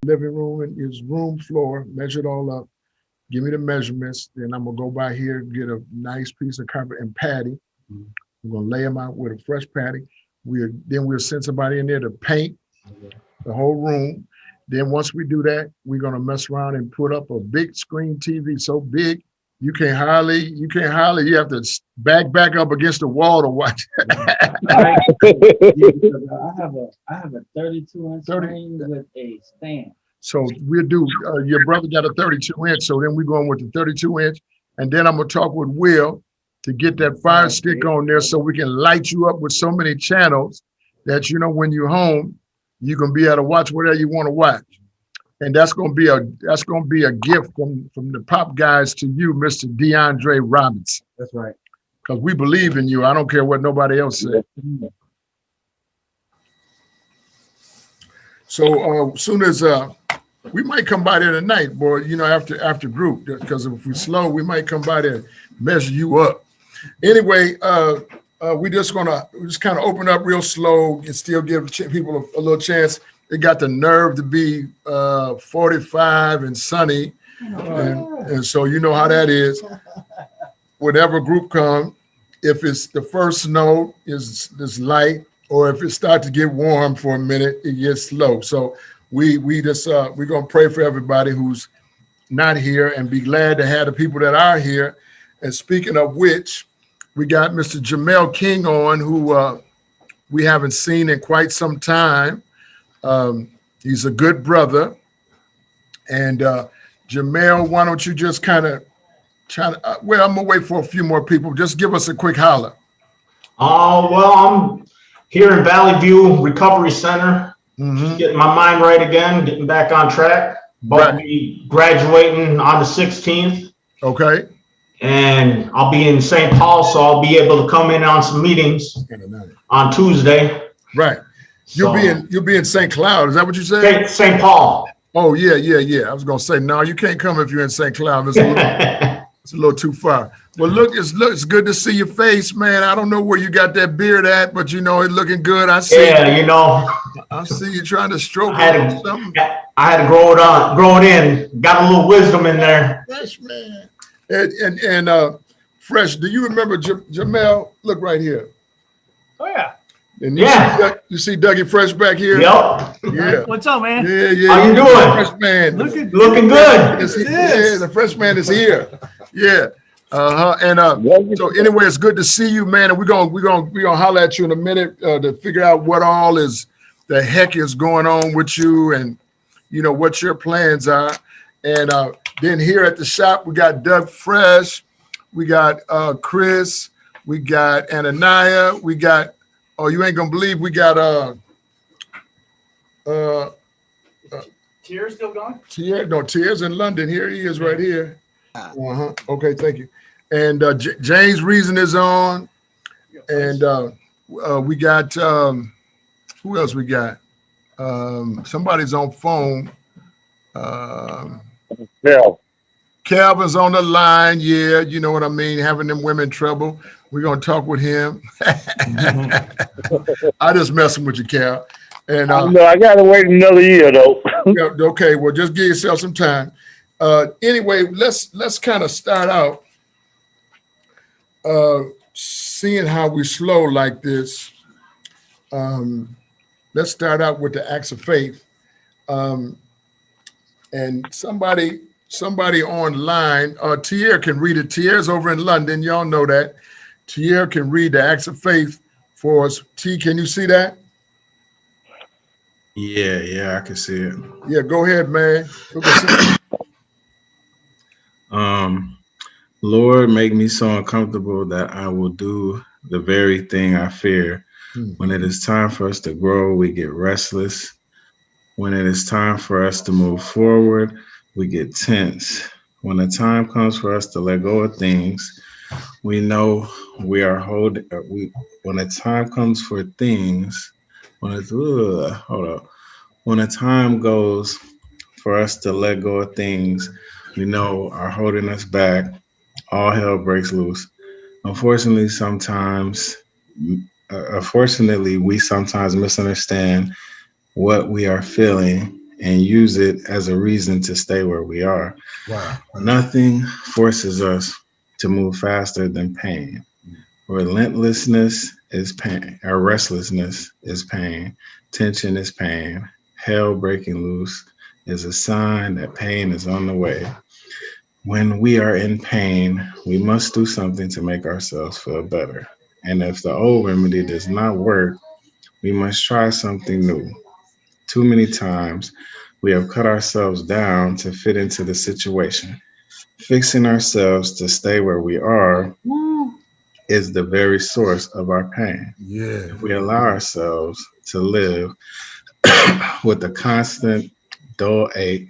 living room and his room floor, measure it all up, give me the measurements. Then I'm gonna go by here, get a nice piece of carpet and patty. We're gonna lay them out with a fresh patty. We'll send somebody in there to paint the whole room. Then once we do that, we're gonna mess around and put up a big screen TV so big you have to back up against the wall to watch. Right. Yeah, because I have a 32-inch screen with a stand. So we'll do, your brother got a 32-inch, so then we're going with the 32-inch. And then I'm gonna talk with Will to get that fire stick on there so we can light you up with so many channels that, you know, when you're home, you can be able to watch whatever you want to watch. And that's gonna be a gift from the pop guys to you, Mr. DeAndre Robinson. That's right. Because we believe in you. I don't care what nobody else says. So as soon as we might come by there tonight, boy, you know, after group, because if we're slow, we might come by there and measure you up. Anyway, we just kind of open up real slow and still give people a little chance. They got the nerve to be 45 and sunny. And so you know how that is. Whatever group comes, if it's the first note is light, or if it starts to get warm for a minute, it gets slow. So we're gonna pray for everybody who's not here and be glad to have the people that are here. And speaking of which, we got Mr. Jamel King on, who we haven't seen in quite some time. He's a good brother. And Jamel, why don't you just kind of I'm gonna wait for a few more people. Just give us a quick holler. Well, I'm here in Valley View Recovery Center, just getting my mind right again, getting back on track. But we graduating on the 16th. Okay. And I'll be in St. Paul, so I'll be able to come in on some meetings on Tuesday. Right. You'll be in St. Cloud. Is that what you said? St. Paul. Oh yeah. I was gonna say no, you can't come if you're in St. Cloud. It's a little too far. Well, it's good to see your face, man. I don't know where you got that beard at, but you know it's looking good. I see. Yeah, you know. I see you trying to stroke I had to grow it in. Got a little wisdom in there. Fresh, man. And Fresh, do you remember Jamel? Look right here. Oh yeah. And you see Dougie Fresh back here? Yep. Yeah. What's up, man? Yeah. How you doing? Fresh man. Looking good. Yeah, the fresh man is here. Yeah. And so anyway, it's good to see you, man. And we're gonna holler at you in a minute to figure out what all the heck is going on with you, and you know what your plans are. And then here at the shop, we got Doug Fresh, we got Chris, we got Ananiah, we got. Oh, you ain't gonna believe we got Tears still going? Tears in London. Here he is right here. Okay, thank you. And James Reason is on. And we got who else we got? Somebody's on phone. Calvin's on the line. Yeah, you know what I mean, having them women trouble. We're gonna talk with him. I just messing with you, Cal. And no, I gotta wait another year though. Okay, well, just give yourself some time. Anyway, let's kind of start out seeing how we slow like this. Let's start out with the acts of faith. And somebody online, Tier can read it. Tier's over in London. Y'all know that. Tier can read the acts of faith for us. T, can you see that? Yeah, I can see it. Yeah, go ahead, man. Lord, make me so uncomfortable that I will do the very thing I fear. When it is time for us to grow, we get restless. When it is time for us to move forward, we get tense. When the time comes for us to let go of things, we know we are holding. When the time comes for things, when the time goes for us to let go of things we know are holding us back, all hell breaks loose. Unfortunately, we sometimes misunderstand what we are feeling and use it as a reason to stay where we are. Wow. Nothing forces us to move faster than pain. Relentlessness is pain, or restlessness is pain. Tension is pain. Hell breaking loose is a sign that pain is on the way. When we are in pain, we must do something to make ourselves feel better. And if the old remedy does not work, we must try something new. Too many times, we have cut ourselves down to fit into the situation. Fixing ourselves to stay where we are is the very source of our pain. Yeah. If we allow ourselves to live with a constant dull ache,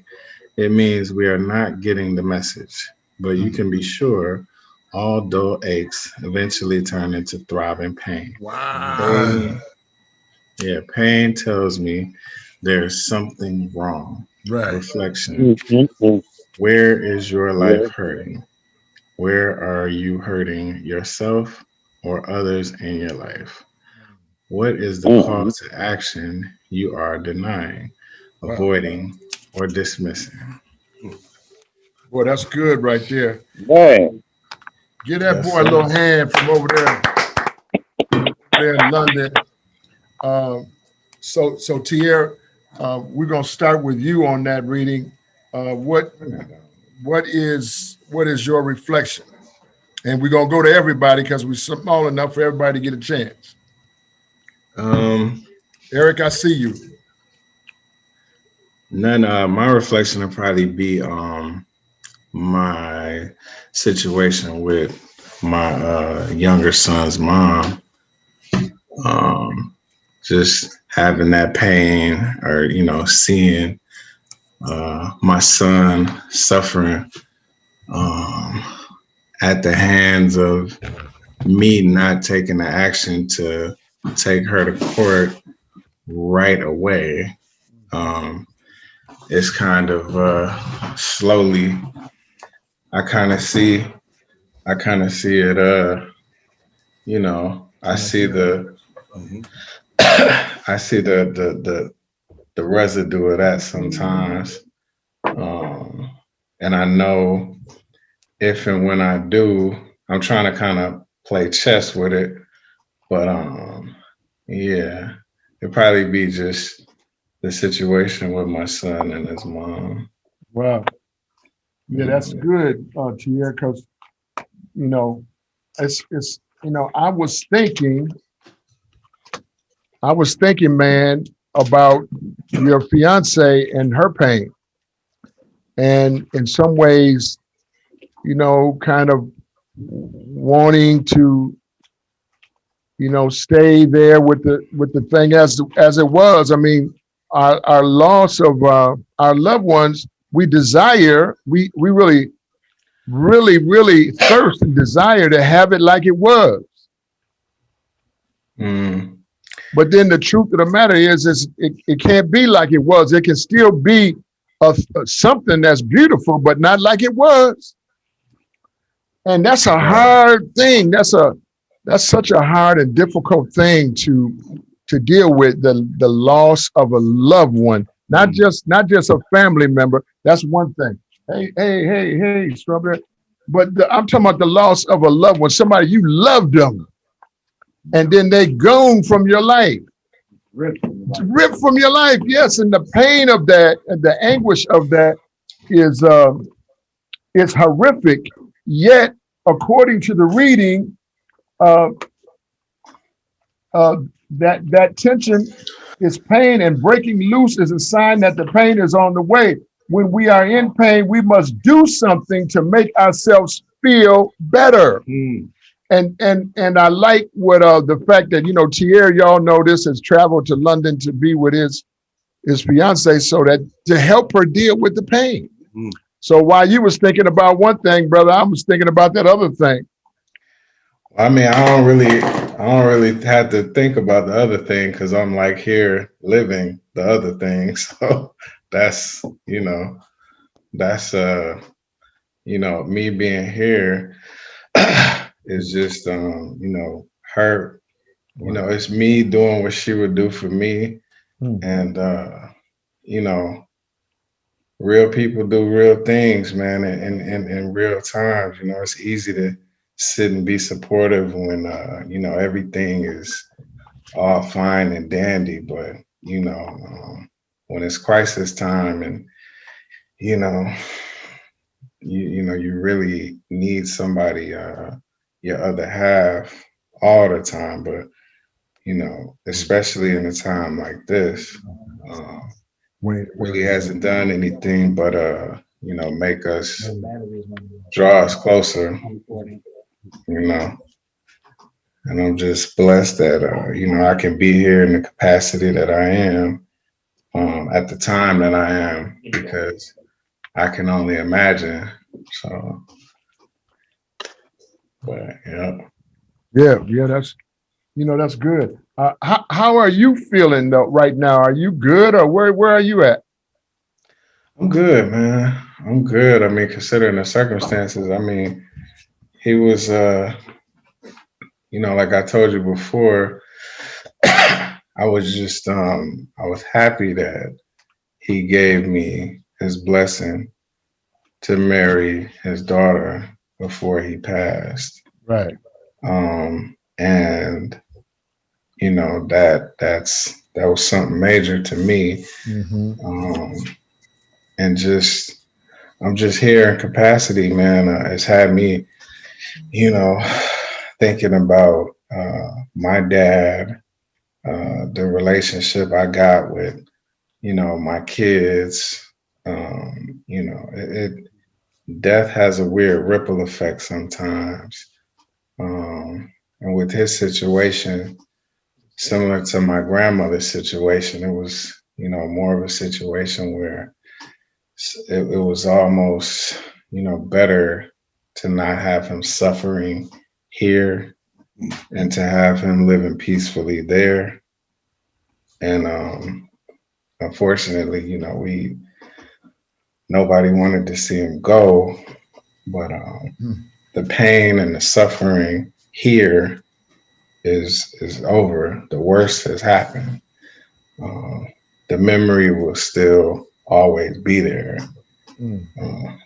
it means we are not getting the message. But you can be sure all dull aches eventually turn into throbbing pain. Wow. Pain, yeah, pain tells me there's something wrong. Right. Reflection. Mm-mm-mm. Where is your Yeah. life hurting? Where are you hurting yourself or others in your life? What is the call Mm-mm. to action you are denying, Wow. avoiding, or dismissing? Boy, that's good right there. Man. Give that Yes, boy a little sir. hand from over there in London. So Tierra, we're gonna start with you on that reading. What is your reflection? And we're gonna go to everybody because we're small enough for everybody to get a chance. Um, Eric, I see you. my reflection will probably be my situation with my younger son's mom. Um, just having that pain, or seeing my son suffering um, at the hands of me not taking the action to take her to court right away. Um, it's kind of slowly. I kind of see. I kind of see it. I see the. I see the residue of that sometimes, and I know if and when I do, I'm trying to kind of play chess with it. But yeah, it'd probably be just the situation with my son and his mom. Wow. Yeah, that's Mm. good, Tierra, because you know, it's I was thinking, man, about your fiance and her pain. And in some ways, kind of wanting to, stay there with the thing as it was. I mean, our loss of our loved ones, we desire, we really, really, really thirst and desire to have it like it was. Mm. But then the truth of the matter is it can't be like it was. It can still be something that's beautiful, but not like it was. And that's a hard thing. That's such a hard and difficult thing to deal with, the loss of a loved one, not just a family member. That's one thing. Hey, Strawberry. But I'm talking about the loss of a loved one, somebody you loved them, and then they gone from your life. Ripped from your life, yes, and the pain of that and the anguish of that is horrific. Yet, according to the reading, uh, that tension is pain, and breaking loose is a sign that the pain is on the way. When we are in pain, we must do something to make ourselves feel better. And I like what the fact that Thierry, y'all know this, has traveled to London to be with his fiance, so that to help her deal with the pain. So while you was thinking about one thing, brother, I was thinking about that other thing. I mean, I don't really have to think about the other thing because I'm like here living the other thing. So that's that's me being here is just her. It's me doing what she would do for me, Hmm. and you know real people do real things, man, in real times. You know, it's easy to sit and be supportive when you know, everything is all fine and dandy, but you know, when it's crisis time and you know, you know, you really need somebody, your other half all the time, but you know, especially in a time like this, uh, really hasn't done anything but you know, make us draw us closer, you know. And I'm just blessed that you know, I can be here in the capacity that I am at the time that I am, because I can only imagine. So, but yeah. Yeah, that's, you know, that's good. How are you feeling though right now? Are you good, or where are you at? I'm good, man. I'm good. I mean, considering the circumstances, I mean, he was, you know, like I told you before, I was just, I was happy that he gave me his blessing to marry his daughter before he passed. Right. And you know, that was something major to me. Mm-hmm. And just, I'm just here in capacity, man. It's had me, you know, thinking about my dad, the relationship I got with, you know, my kids. You know, death has a weird ripple effect sometimes. And with his situation, similar to my grandmother's situation, it was, you know, more of a situation where it was almost, you know, better to not have him suffering here and to have him living peacefully there. And unfortunately, you know, nobody wanted to see him go, but the pain and the suffering here is over. The worst has happened. The memory will still always be there.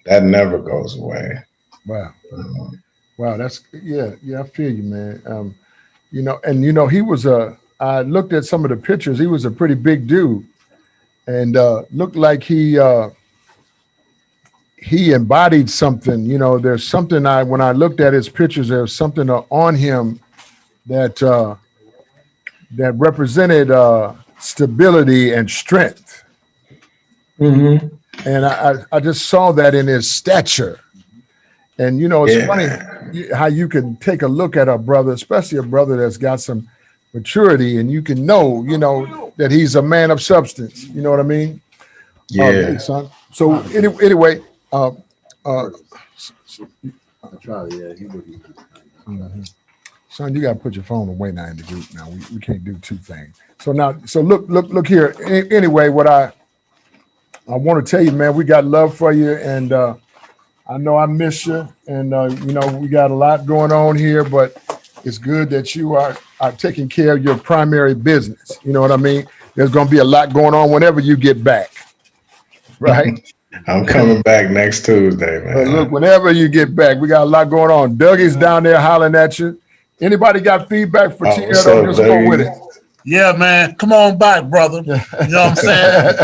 That never goes away. Wow. Wow. That's, yeah. I feel you, man. You know, and you know, he was I looked at some of the pictures. He was a pretty big dude, and looked like he embodied something. You know, there's something when I looked at his pictures, there's something on him that that represented stability and strength. Mm-hmm. And I just saw that in his stature. And you know, it's funny how you can take a look at a brother, especially a brother that's got some maturity, and you can know, you know, that he's a man of substance. You know what I mean? Yeah. Hey, son. So anyway, son, you got to put your phone away now in the group. Now we can't do two things. So now, so look here. Anyway, what I want to tell you, man, we got love for you, and I know I miss you, and you know, we got a lot going on here, but it's good that you are taking care of your primary business. You know what I mean? There's going to be a lot going on whenever you get back, right? I'm coming back next Tuesday, man. Look, whenever you get back, we got a lot going on. Dougie's down there hollering at you. Anybody got feedback for Tierra? What's up, Just go with Dougie? it. Yeah, man. Come on back, brother. You know what I'm saying?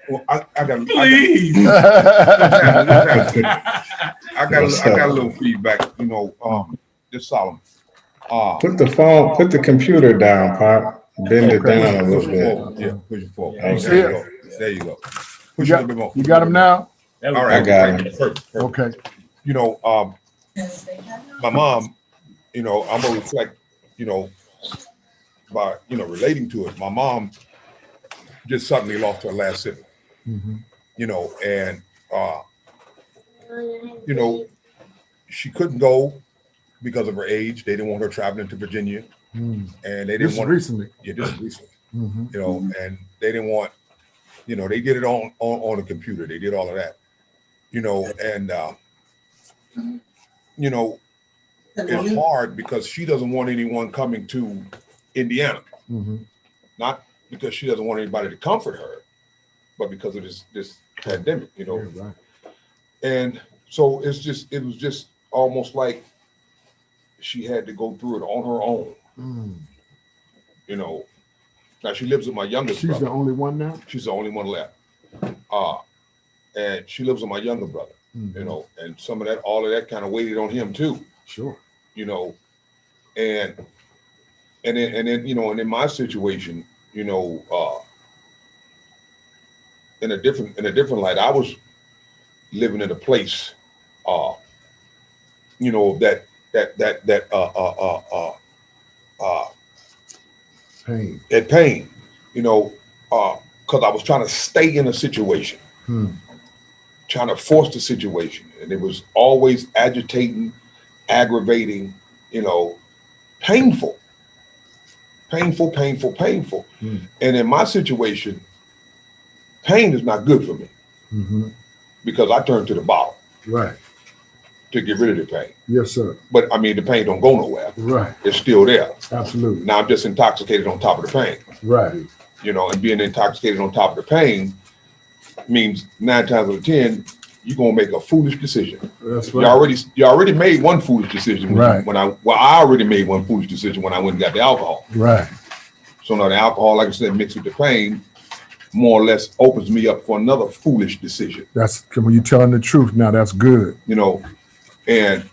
Well, I got Please. I got a little feedback, you know, just Solomon. Put the computer down, Pop. Bend it down a little bit. Yeah, push it forward. Okay. There you go. There you go. Push it a little bit more. You got him now? All right, I got him. Perfect. Okay. You know, my mom, you know, I'm gonna reflect, you know, by, you know, relating to it. My mom just suddenly lost her last sibling, you know, and you know, she couldn't go because of her age. They didn't want her traveling to Virginia, and they didn't want recently. Yeah, just recently. You know, and they didn't want, you know, they did it on the computer. They did all of that, you know, and you know, it's hard because she doesn't want anyone coming to Indiana, not because she doesn't want anybody to comfort her, but because of this pandemic, you know. Yeah, right. And so it was just almost like she had to go through it on her own, you know. Now she lives with my youngest brother. She's the only one now? She's the only one left. And she lives with my younger brother, you know, and all of that kind of weighted on him too. Sure. You know, and then, you know, and in my situation, you know, in a different light, I was living in a place, you know, that pain, you know, because I was trying to stay in a situation, trying to force the situation, and it was always agitating, aggravating, you know, painful. And in my situation, pain is not good for me because I turned to the bottle. Right. To get rid of the pain. Yes, sir. But I mean, the pain don't go nowhere. Right. It's still there. Absolutely. Now I'm just intoxicated on top of the pain. Right. You know, and being intoxicated on top of the pain means 9 times out of 10, you're gonna make a foolish decision. That's right. You already made one foolish decision right. I already made one foolish decision when I went and got the alcohol. Right. So now the alcohol, like I said, mixed with the pain, more or less opens me up for another foolish decision. That's when you're telling the truth. Now that's good. You know, and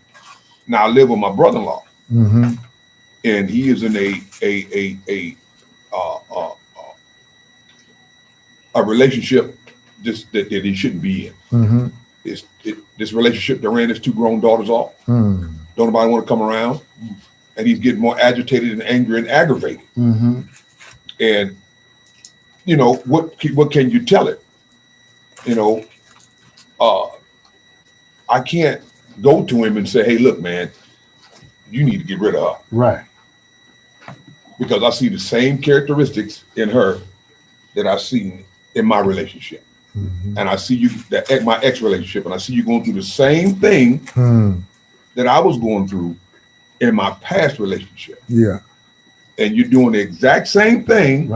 now I live with my brother-in-law, and he is in a relationship just that he shouldn't be in. This relationship that ran his 2 grown daughters off. Don't nobody want to come around, and he's getting more agitated and angry and aggravated. And you know what can you tell it? You know, I can't go to him and say, "Hey, look, man, you need to get rid of her." Right. Because I see the same characteristics in her that I've seen in my relationship. And I see my ex relationship, and I see you going through the same thing that I was going through in my past relationship. Yeah. And you're doing the exact same thing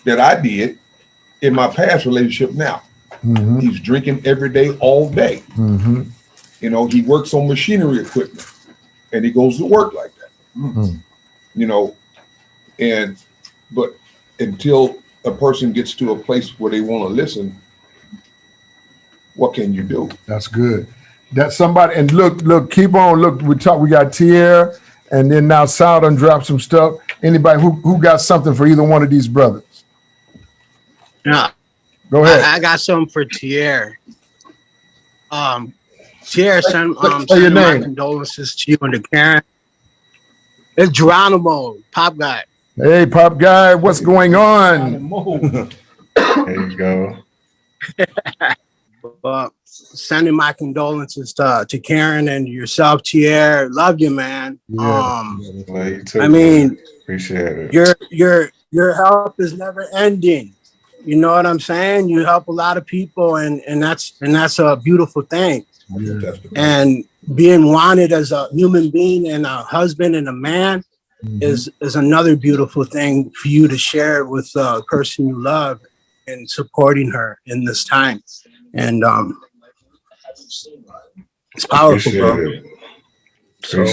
that I did in my past relationship now. He's drinking every day, all day. You know, he works on machinery equipment, and he goes to work like that. You know, but until a person gets to a place where they want to listen, what can you do? That's good. That's somebody, and look, keep on, look, we got Tier, and then now Sal done dropped some stuff. Anybody who got something for either one of these brothers? Yeah. Go ahead. I got something for Tier. Tier, send my condolences to you and to Karen. It's Geronimo, Pop Guy. Hey, Pop Guy, what's going on? There you go. Sending my condolences to Karen and yourself, Tier. Love you, man. Love you too, I mean, man. Appreciate it. Your help is never ending. You know what I'm saying? You help a lot of people, and that's a beautiful thing. Yeah. And being wanted as a human being and a husband and a man is another beautiful thing for you to share with the person you love and supporting her in this time. And it's powerful, bro. So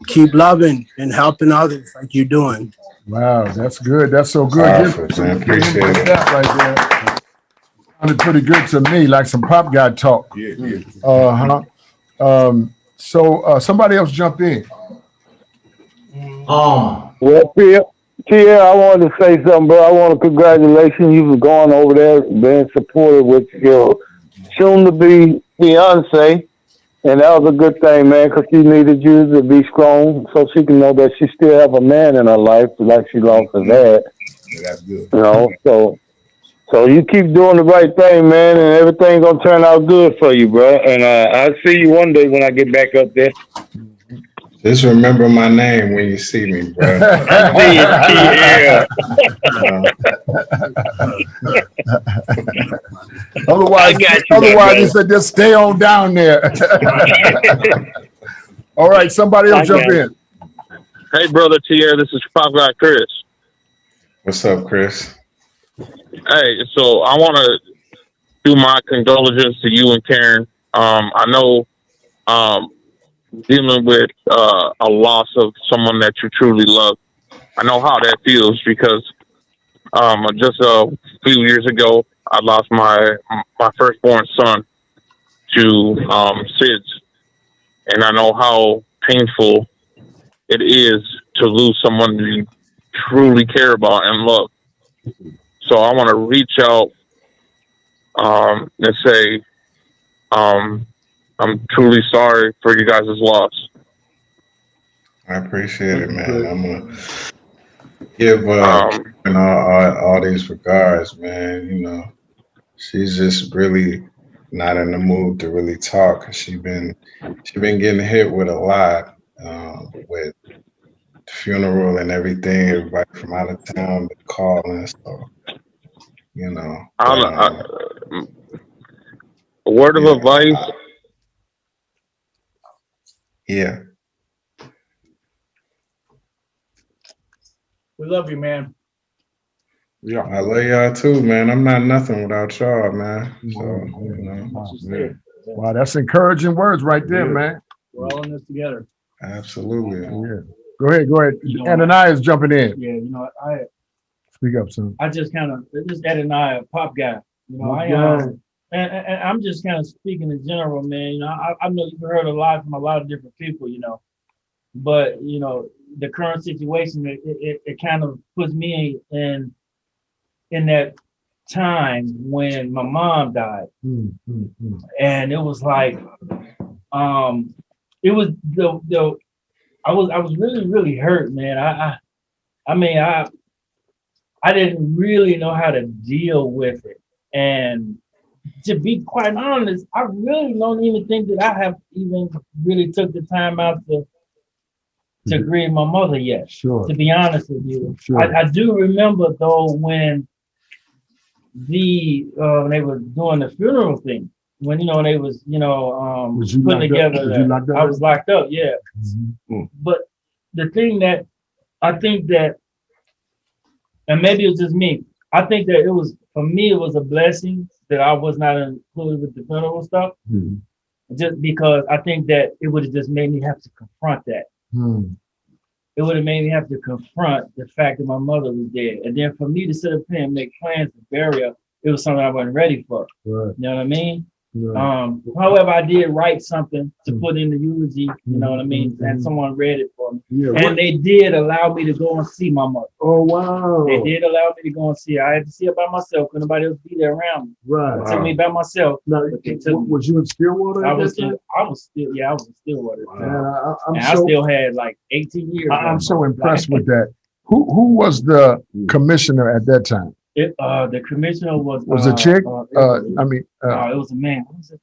keep loving and helping others like you're doing. Wow, that's good. That's so good. Powerful, man. Appreciate it. That right there sounded pretty good to me, like some Pop Guy talk. Yeah. So somebody else jump in. Well, Tia, I wanted to say something, bro. I want to congratulate you. You've gone over there, being supportive with your soon-to-be fiance, and that was a good thing, man, because she needed you to be strong so she can know that she still have a man in her life, like she lost her dad. Yeah, that's good. You know, so you keep doing the right thing, man, and everything's gonna turn out good for you, bro. And I'll see you one day when I get back up there. Just remember my name when you see me, bro. Otherwise, he said, just stay on down there. All right, somebody else jump in. Hey, brother Tier, this is Pop Guy Chris. What's up, Chris? Hey, so I want to do my condolences to you and Karen. I know um, dealing with a loss of someone that you truly love. I know how that feels because just a few years ago, I lost my firstborn son to SIDS, and I know how painful it is to lose someone you truly care about and love. So I want to reach out and say um, I'm truly sorry for you guys' loss. I appreciate it, man. I'm gonna give Um, Karen all these regards, man. You know, she's just really not in the mood to really talk. She been getting hit with a lot, with the funeral and everything. Everybody from out of town been calling, so you know. But a word of yeah, advice. yeah. We love you, man. I love y'all too, man. I'm not nothing without y'all, man. So you know, Wow, that's encouraging words right there, man. We're all in this together. absolutely. Yeah. Go ahead. You know, Ananias jumping in. Yeah, you know, Speak up, son. I just kind of just Ed and I a pop guy. You know, and I'm just kind of speaking in general, man. You know, I know you've heard a lot from a lot of different people, you know, but you know, the current situation, it kind of puts me in that time when my mom died, and it was like, it was the I was really hurt, man. I mean I didn't really know how to deal with it. And to be quite honest, I really don't even think that I have even really took the time out to grieve my mother yet. Sure. To be honest with you. Sure. I do remember though when they were doing the funeral thing, when you know they was putting together I was locked up, yeah. Mm-hmm. But the thing that I think that, and maybe it was just me, I think that it was, for me, it was a blessing that I was not included with the funeral stuff, just because I think that it would have just made me have to confront that. It would have made me have to confront the fact that my mother was dead. And then for me to sit up here and make plans to bury her, it was something I wasn't ready for. Right. You know what I mean? Right. However, I did write something to put in the eulogy, you know what I mean? And someone read it for me. Yeah. And they did allow me to go and see my mother. Oh, wow. They did allow me to go and see her. I had to see her by myself. Couldn't nobody else be there around me. Right. They took me by myself. Now, was you in Stillwater? I was in Stillwater. Wow. And I still had like 18 years. I'm so impressed with that. Who was the commissioner at that time? The commissioner was a chick? it was a man. What was it?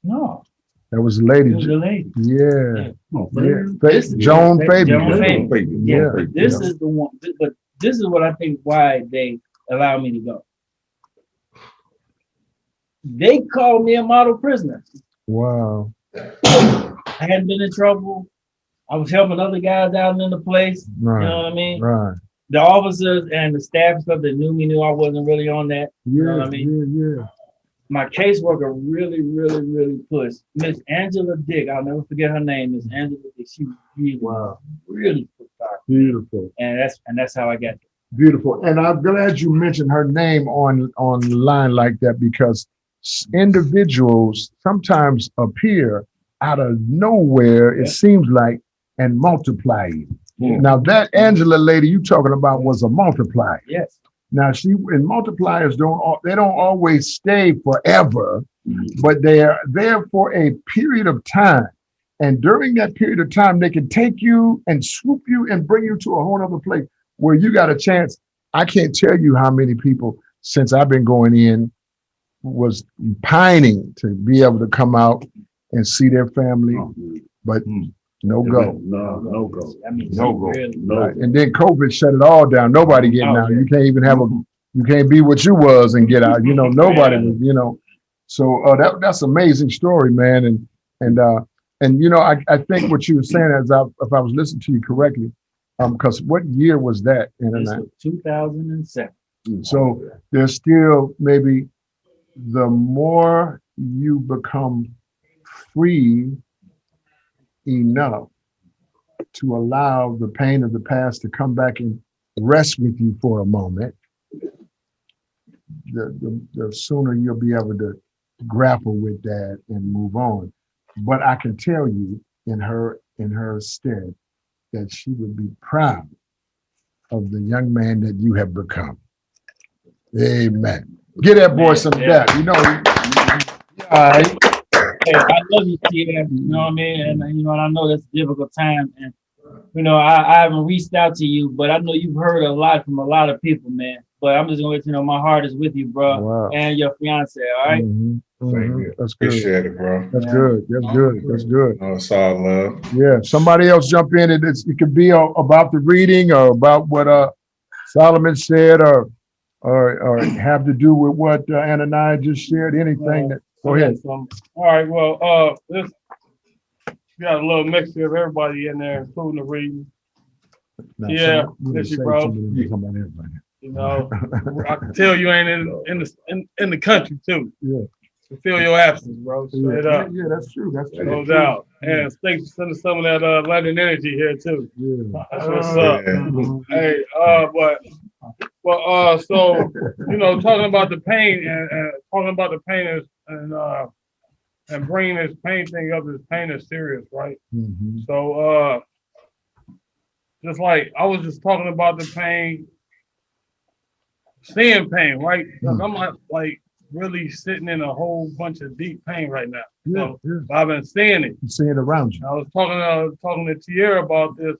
No, that was a lady. it was a lady. Yeah. This- Joan Fabian. Joan Fabian. Yeah. This is the one, but this is what I think why they allow me to go. They called me a model prisoner. Wow. I hadn't been in trouble. I was helping other guys out in the place. Right. You know what I mean? Right. The officers and the staff and stuff that knew me knew I wasn't really on that. You know what I mean? Yeah. My caseworker really pushed. Miss Angela Dick, I'll never forget her name, Miss Angela Dick. She really pushed her. Beautiful. And that's how I got there. Beautiful. And I'm glad you mentioned her name on the line like that, because individuals sometimes appear out of nowhere, it seems like, and multiply you. Now that Angela lady you talking about was a multiplier. Yes. Now multipliers don't always stay forever, but they are there for a period of time. And during that period of time, they can take you and swoop you and bring you to a whole other place where you got a chance. I can't tell you how many people since I've been going in was pining to be able to come out and see their family, but no go. No go. I mean, No go. really, Right. And then COVID shut it all down. Nobody getting out. You can't even you can't be what you was and get out. You know, nobody was, you know. So that's an amazing story, man. And you know, I think what you were saying, if I was listening to you correctly, because what year was that? This was 2007. So there's still maybe the more you become free enough to allow the pain of the past to come back and rest with you for a moment, the sooner you'll be able to grapple with that and move on. But I can tell you in her stead that she would be proud of the young man that you have become. Amen. Get that boy some of that. You know, all right. Hey, I love you, TF. You know what I mean? And you know, and I know that's a difficult time. And you know, I haven't reached out to you, but I know you've heard a lot from a lot of people, man. But I'm just gonna let you know my heart is with you, bro, Wow. and your fiance. All right? That's good. Appreciate it, bro. That's good. That's good. That's good. Oh, it's all love. Yeah. Somebody else jump in. It could be about the reading or about what Solomon said, or have to do with what Ananias just shared. Anything that. Go ahead. All right, well, this got a little mixture of everybody in there, including the reading. Now, Yeah, somebody- miss you, bro. Everybody. You know, I can tell you ain't in the country too. Yeah. I feel your absence, bro. Straight up. Yeah, that's true. That's true. No doubt. And thanks for sending some of that London energy here too. Yeah. That's what's up. Yeah. Hey, so you know, talking about the pain and talking about the pain and bringing this pain thing up. This pain is serious, right? Mm-hmm. So just like I was just talking about the pain, seeing pain, right? Because I'm not like really sitting in a whole bunch of deep pain right now. Yeah, So I've been seeing it. You see it around you. I was talking to Tierra about this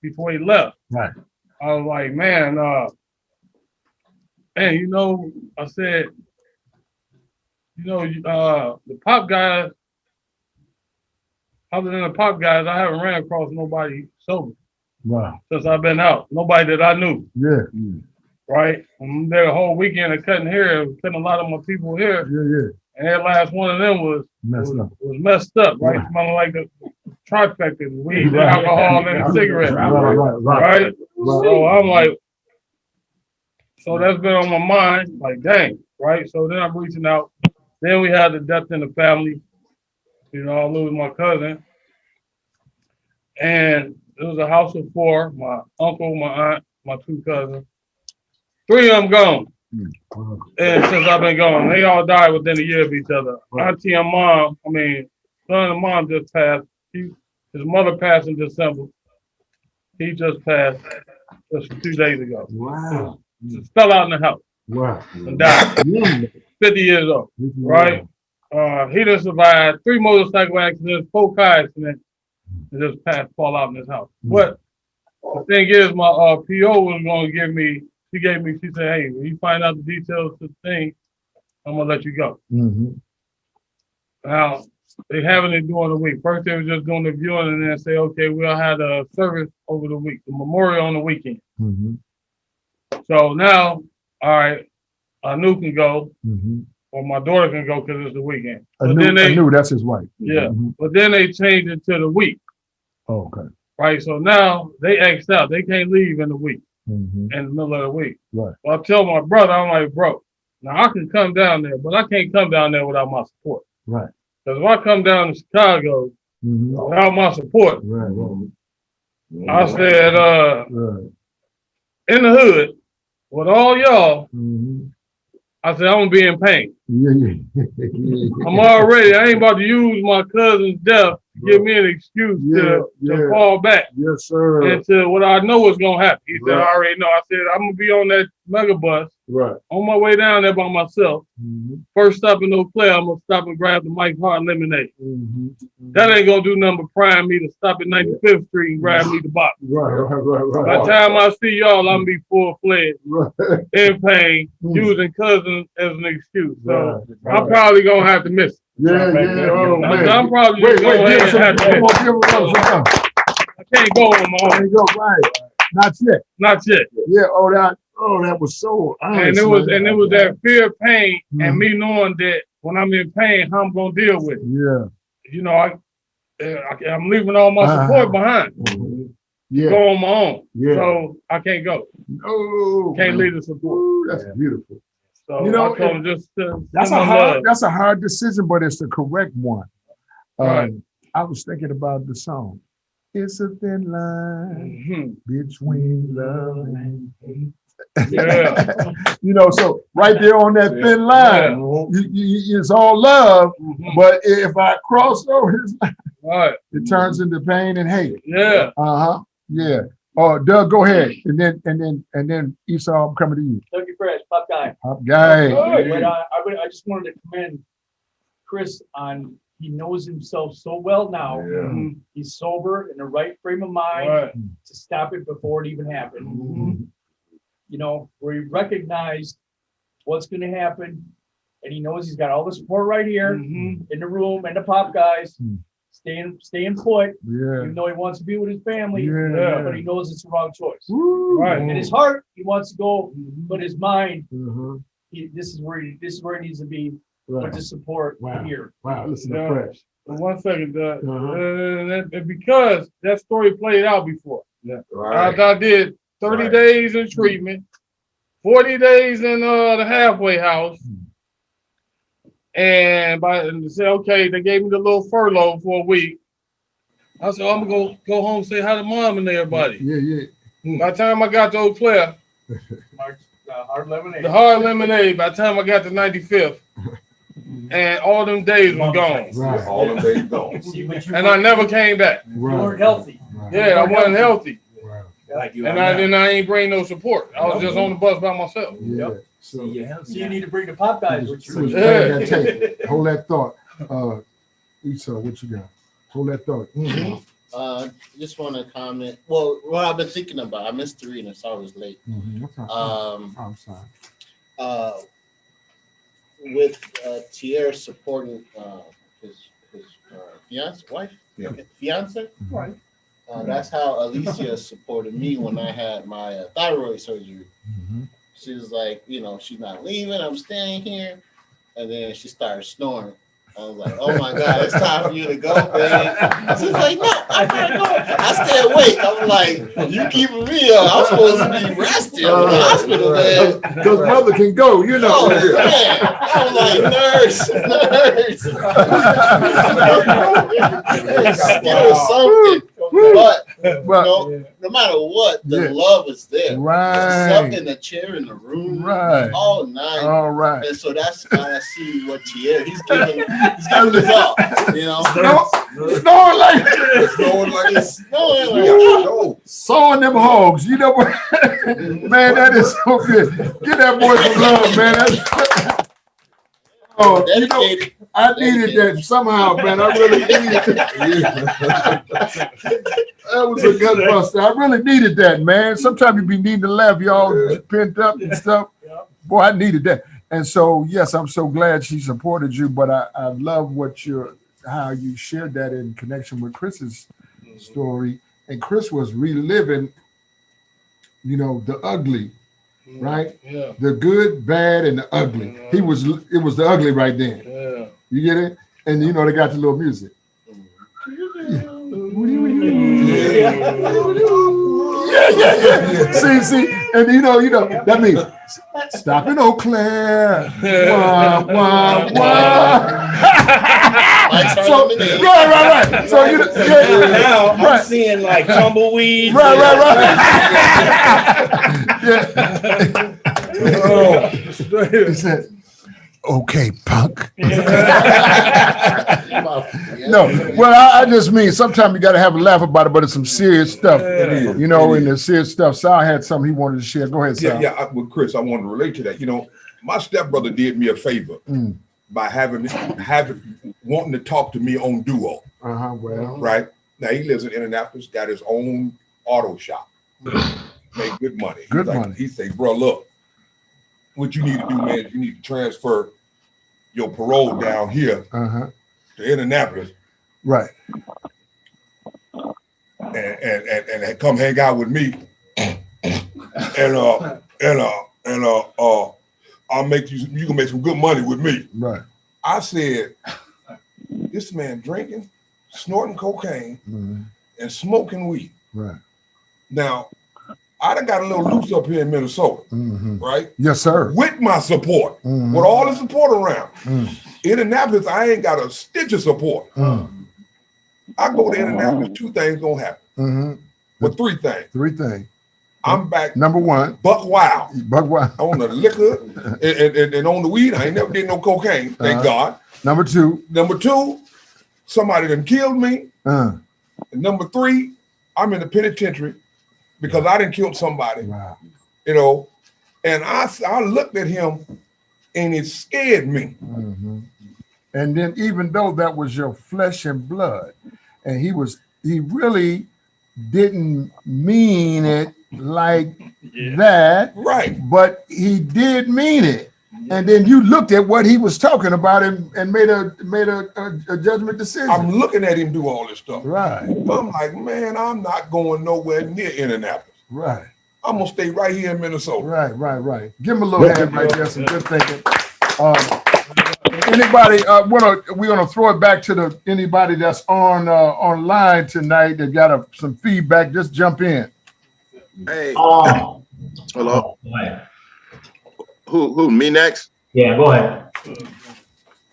before he left. Right. I was like, man, you know, I said, you know, the pop guys, other than the pop guys, I haven't ran across nobody sober Wow. since I've been out. Nobody that I knew, Yeah. right? I'm there the whole weekend of cutting hair, cutting a lot of my people here, Yeah. and that last one of them was Messed up. messed up, right? Right. Smelling like the trifecta, the weed, the Right. alcohol, and the cigarette. Right. So I'm like, so that's been on my mind, like, dang, right? So then I'm reaching out. Then we had the death in the family. You know, I lose my cousin. And it was a house of four, my uncle, my aunt, my two cousins. Three of them gone. And since I've been gone, they all died within a year of each other. Auntie and mom, son and mom just passed. His mother passed in December. He just passed just 2 days ago. Wow. Just fell out in the house Wow. and died. 50 years old, right? He just survived 3 motorcycle accidents, 4 car accidents, and just fall out in his house. But the thing is, my PO was going to give me, she said, hey, when you find out the details of the thing, I'm going to let you go. Mm-hmm. Now, they having it during the week. First, they were just doing the viewing and then say, okay, we'll have a service over the week, the memorial on the weekend. Mm-hmm. So now, all right, Anu can go, Mm-hmm. or my daughter can go because it's the weekend. Anu, that's his wife. Yeah, Mm-hmm. but then they changed it to the week, Oh, okay. right? So now they X'd out. They can't leave in the week, Mm-hmm. in the middle of the week. Right. So I tell my brother, I'm like, bro, now I can come down there, but I can't come down there without my support. Right. Because if I come down to Chicago Mm-hmm. without my support, Right. I said, Right. in the hood, with all y'all, Mm-hmm. I said, I'm gonna be in pain. Yeah. I ain't about to use my cousin's death to give me an excuse to fall back Yes, sir. into what I know is gonna happen. He said, Right. I already know. I said, I'm gonna be on that mega bus Right. on my way down there by myself. Mm-hmm. First stop in Eau Claire, I'm gonna stop and grab the Mike Hart lemonade. Mm-hmm. That ain't gonna do nothing but prime me to stop at 95th Street and grab me the box. Right. By the time I see y'all, I'm gonna be full-fledged, Right. in pain, Mm. using cousin as an excuse. So Right. I'm probably gonna have to miss it. Yeah. Oh, man. I'm probably Wait, just going give ahead him and have some. to miss it. Give him some. I can't go on my There own. you go. Right. Not yet. Not yet. Yeah. That was so honest. And it was that fear of pain Mhm. and me knowing that when I'm in pain, how I'm gonna deal with it. Yeah. You know, I'm leaving all my support behind. Yeah. Go on my own. Yeah. So I can't go. Oh. Can't leave the support. Ooh, that's beautiful. So You know, I told him just That's send a my hard, love. that's a hard decision, but it's the correct one. Right. I was thinking about the song. It's a thin line Mhm. between love and hate. Yeah. You know, so right there on that thin line, it's all love. Mhm. But if I cross over his line, Right. it turns into pain and hate. Yeah. Yeah. Oh, Doug, go ahead, and then Esau, I'm coming to you. Dougie Fresh, Pop Guy. Pop guy. But I just wanted to commend Chris on, he knows himself so well now. Mhm. He's sober, in the right frame of mind Right. to stop it before it even happened. Mhm. You know, where he recognized what's going to happen, and he knows he's got all the support right here Mhm. in the room and the Pop Guys. Mm. Staying put, Yeah. even though he wants to be with his family, Yeah. but he knows it's the wrong choice. Woo. Right. In his heart, he wants to go, but his mind, Mhm. this is where he needs to be with Right. the support Wow. here. Wow. Listen Yeah. to Fresh. One second, Doug. Uh-huh. And because that story played out before. Right. I did 30 Right. days in treatment, 40 days in the halfway house. And they said, okay, they gave me the little furlough for a week. I said, I'm gonna go home and say hi to mom and everybody. Yeah. By the time I got to Eau Claire, Hard lemonade. the hard lemonade, by the time I got to 95th, and all them days were gone. Right. All them days gone. And I never came back. You weren't healthy. Right. Yeah, I wasn't healthy. Right. Like you And I ain't bring no support. I was just on the bus by myself. Yeah. So So you need to bring the Pop Guys with so you. playing that tape. Hold that thought. Esau, what you got? Hold that thought. Just want to comment. Well, what I've been thinking about. I missed 3 and so I was late. I'm sorry. With Tierra supporting his fiance. Right. That's how Alicia supported me when I had my thyroid surgery. She was like, she's not leaving. I'm staying here. And then she started snoring. I was like, oh my God, it's time for you to go, babe. She's like, no, I gotta go. I stay awake. I'm like, you keeping me up. I'm supposed to be resting in the hospital, man. Because mother can go, you know. Oh, man. I was like, nurse. Give her something. But no matter what, the love is there. Right. Something in the chair in the room all night. All right. And so that's how I see what Tierra, he's giving us all, Snoring like sewing them hogs. You know what? Man, that is so good. Get that boy some love, man. Oh, I needed that somehow, man. I really needed that. That was a gut buster. I really needed that, man. Sometimes you be needing to laugh, y'all pent up and stuff. Boy, I needed that. And so, yes, I'm so glad she supported you, but I love how you shared that in connection with Chris's story. And Chris was reliving, the ugly, right? Yeah. The good, bad, and the ugly. It was the ugly right then. Yeah. You get it? And they got the little music. Yeah. See, and that means stop in Eau Claire. Wah, wah, wah. So, right. So now I'm seeing like tumbleweeds. Right. He said, okay, punk. No, well, I just mean sometimes you got to have a laugh about it, but it's some serious stuff, and the serious stuff. Sal had something he wanted to share. Go ahead, Sal. Yeah. With Chris, I wanted to relate to that. My stepbrother did me a favor by wanting to talk to me on Duo. Well, right now he lives in Indianapolis, got his own auto shop, make good money. He say, bro, look, what you need to do, man, is you need to transfer your parole down here to Indianapolis, right? And come hang out with me, and I'll make you can make some good money with me. Right. I said, this man drinking, snorting cocaine, and smoking weed. Right. Now, I done got a little loose up here in Minnesota, right? Yes, sir. With my support, with all the support around. Indianapolis, I ain't got a stitch of support. I go to Indianapolis, two things gonna happen. Well, three things. Three things. I'm back. Number one. Buck wild. Buck wild. On the liquor and on the weed. I ain't never did no cocaine, thank God. Number two. Number two, somebody done killed me. And number three, I'm in the penitentiary because I done killed somebody. Wow. You know, and I looked at him and it scared me. And then even though that was your flesh and blood, and he really didn't mean it like that, right? But he did mean it. And then you looked at what he was talking about and made a judgment decision. I'm looking at him do all this stuff. Right. I'm like, man, I'm not going nowhere near Indianapolis. Right. I'm gonna stay right here in Minnesota. Right. Give him a little hand right there. Some good thinking. Anybody we're gonna throw it back to anybody that's on online tonight that got some feedback. Just jump in. Hey. Hello. Who? Me next? Yeah, go ahead.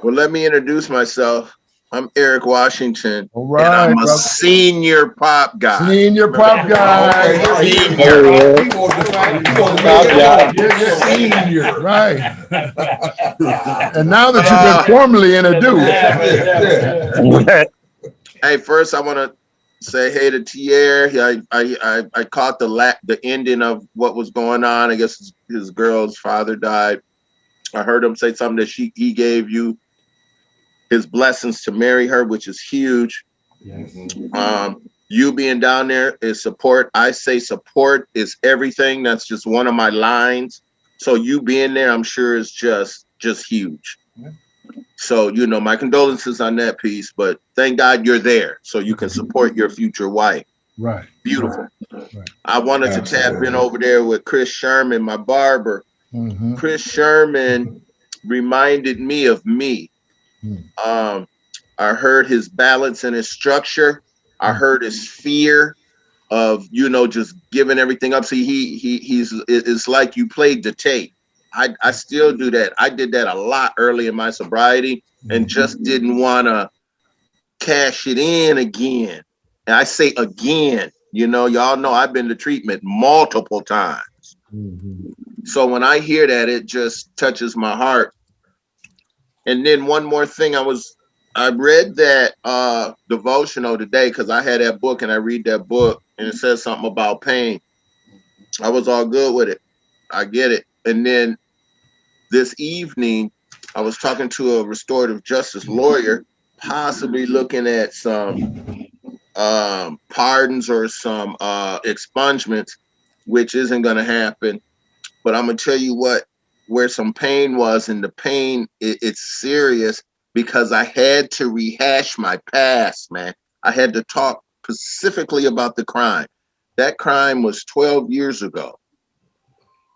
Well, let me introduce myself. I'm Eric Washington. All right, and I'm a brother. Senior pop guy. Senior pop guy. Senior. Right. And now that you've been formally introduced. Hey, first I want to say hey to Tier. I caught the ending of what was going on. I guess his girl's father died. I heard him say something that he gave you his blessings to marry her, which is huge. Yes. You being down there is support. I say support is everything. That's just one of my lines. So you being there, I'm sure is just huge. Yeah. So, you know, my condolences on that piece, but thank God you're there so you can support your future wife. Right. Beautiful. Right. I wanted to tap in over there with Chris Sherman, my barber. Chris Sherman reminded me of me. I heard his balance and his structure. I heard his fear of, you know, just giving everything up. See, it's like you played the tape. I still do that. I did that a lot early in my sobriety and just didn't want to cash it in again. And I say again, you know, y'all know I've been to treatment multiple times. So when I hear that, it just touches my heart. And then one more thing, I read that devotional today because I had that book and I read that book and it says something about pain. I was all good with it. I get it. And then this evening, I was talking to a restorative justice lawyer, possibly looking at some pardons or some expungements, which isn't going to happen. But I'm going to tell you where some pain was, and the pain, it's serious because I had to rehash my past, man. I had to talk specifically about the crime. That crime was 12 years ago.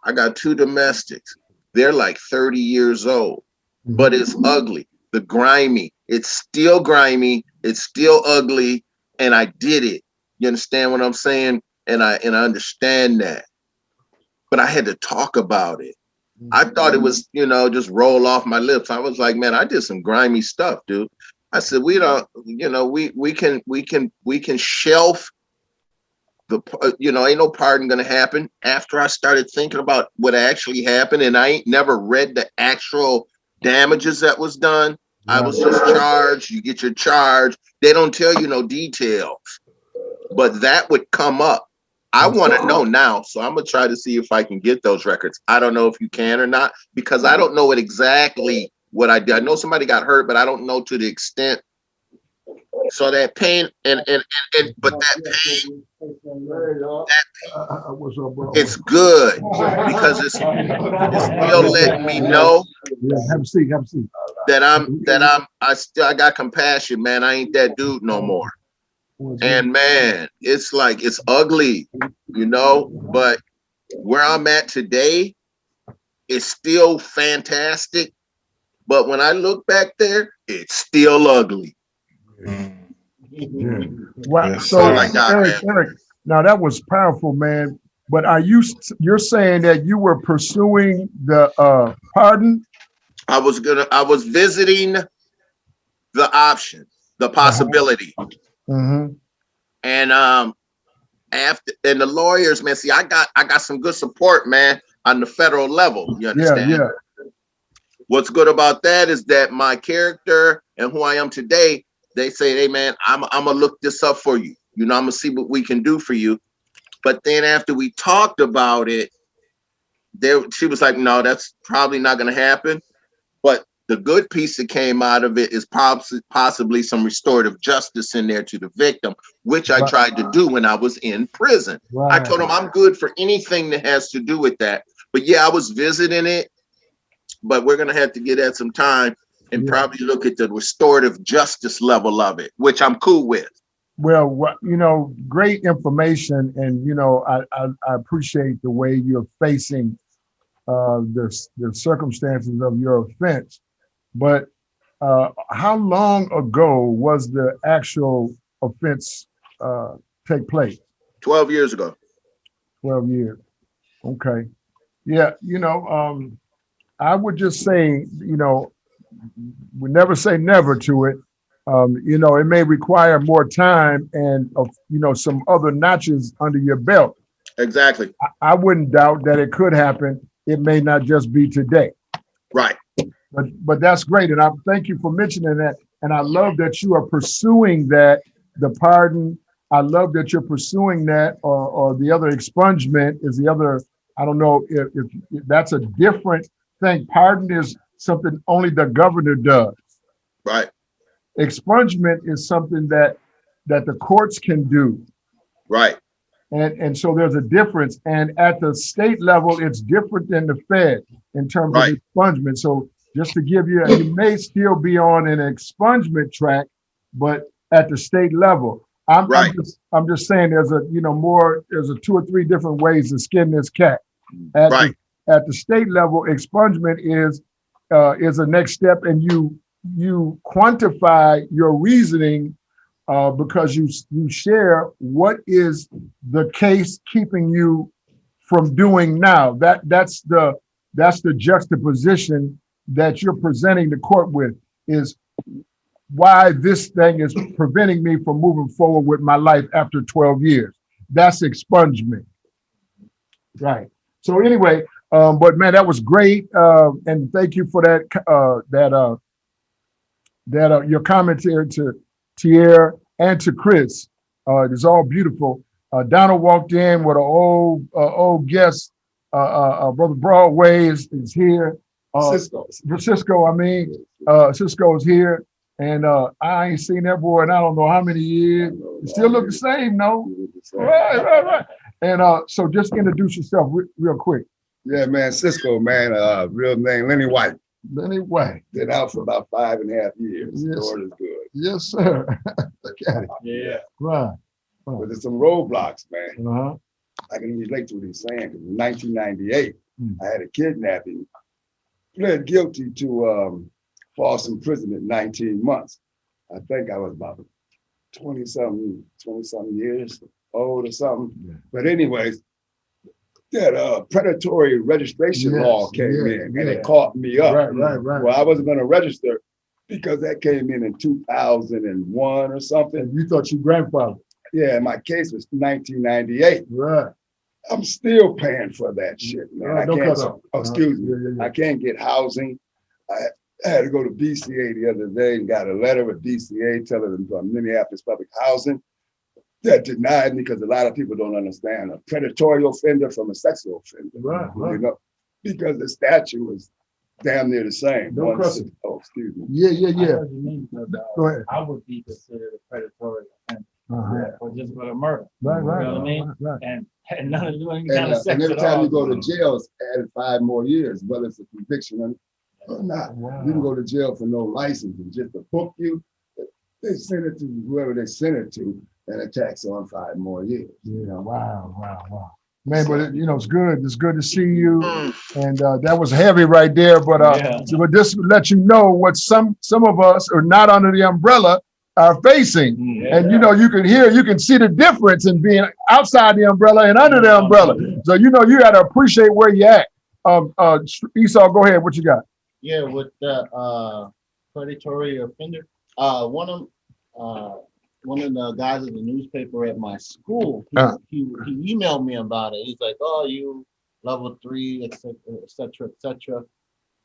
I got 2 domestics. They're like 30 years old, but it's ugly. The grimy, it's still grimy. It's still ugly. And I did it. You understand what I'm saying? And I understand that, but I had to talk about it. I thought it was, you know, just roll off my lips. I was like, man, I did some grimy stuff, dude. I said, we don't, you know, we can shelf the, you know, ain't no pardon gonna happen. After I started thinking about what actually happened, and I ain't never read the actual damages that was done. I was just charged. You get your charge. They don't tell you no details, but that would come up. I want to know now, so I'm gonna try to see if I can get those records. I don't know if you can or not because I don't know exactly what I did. I know somebody got hurt, but I don't know to the extent. So that pain but that pain, it's good because it's still letting me know have a seat. that I got compassion, man. I ain't that dude no more. And man, it's like, it's ugly, you know, but where I'm at today is still fantastic. But when I look back there, it's still ugly. Wow. Yes, So sir. Eric, now that was powerful, man, But you're saying that you were pursuing the pardon? I was visiting the option, the possibility. Mm-hmm. And and the lawyers, man, see, I got some good support, man, on the federal level. You understand? Yeah. What's good about that is that my character and who I am today, they say, hey man, I'm gonna look this up for you. You know, I'm gonna see what we can do for you. But then after we talked about it, she was like, no, that's probably not gonna happen. But the good piece that came out of it is possibly some restorative justice in there to the victim, which I tried to do when I was in prison. I told them I'm good for anything that has to do with that. But yeah, I was visiting it, but we're gonna have to get at some time and probably look at the restorative justice level of it, which I'm cool with. Well, you know, great information, and you know, I appreciate the way you're facing the circumstances of your offense. But how long ago was the actual offense take place? 12 years ago. 12 years. Okay. Yeah, you know, I would just say, you know, we never say never to it. You know, it may require more time and, you know, some other notches under your belt. Exactly. I wouldn't doubt that it could happen. It may not just be today. Right. But that's great. And I thank you for mentioning that. And I love that you are pursuing that, the pardon. I love that you're pursuing that, or the other expungement is the other. I don't know if that's a different thing. Pardon is something only the governor does. Right. Expungement is something that the courts can do. Right. And so there's a difference. And at the state level, it's different than the Fed in terms of expungement. So just to give you, you may still be on an expungement track, but at the state level, I'm just saying there's there's 2 or 3 different ways to skin this cat. At the state level, expungement is a next step, and you quantify your reasoning because you share what is the case keeping you from doing now. That's the juxtaposition that you're presenting the court with, is why this thing is preventing me from moving forward with my life after 12 years. That's expungement. Right. So anyway, but man, that was great. And thank you for that your commentary to Tierre and to Chris. It is all beautiful. Donald walked in with an old guest. Brother Broadway is here. Cisco, Cisco is here. And I ain't seen that boy in I don't know how many years. You still look the same, no? Right. And so just introduce yourself real quick. Yeah, man, Cisco, man, real name, Lenny White. Lenny White. Been out for about 5.5 years. Yes. Lord is good. Yes, sir. Okay. Yeah. Right. But there's some roadblocks, man. Uh-huh. I can relate to what he's saying. Because in 1998, I had a kidnapping, pled guilty to false imprisonment 19 months. I think I was about 20-something years old or something. Yeah. But anyways, that predatory registration law came in and it caught me up. Right. Well, I wasn't going to register because that came in 2001 or something. You thought your grandfather? Yeah, my case was 1998. Right. I'm still paying for that shit, man. I can't get housing. I had to go to BCA the other day and got a letter with BCA telling them from Minneapolis Public Housing that denied me, because a lot of people don't understand a predatory offender from a sexual offender. Right. You know, because the statute was damn near the same. No question. Oh, excuse me. Yeah. Go ahead. I would be considered a predatory offender for just for the murder. Right. You know what I mean? Right. And none of doing any kind of sex and every at time all. you go to jail, it's added 5 more years, whether it's a conviction or not. Wow. You can go to jail for no license, and just to book you, they send it to whoever they send it to, and it tacks on 5 more years. Yeah, wow. Man, but it's good. It's good to see you. And that was heavy right there. But but just to let you know what some of us are not under the umbrella are facing. And you know, you can see the difference in being outside the umbrella and under the umbrella. So you know, you got to appreciate where you're at. Esau, go ahead. What you got? Yeah, with the predatory offender, one of the guys in the newspaper at my school, he emailed me about it. He's like, "Oh, you level 3, etc., etc., etc."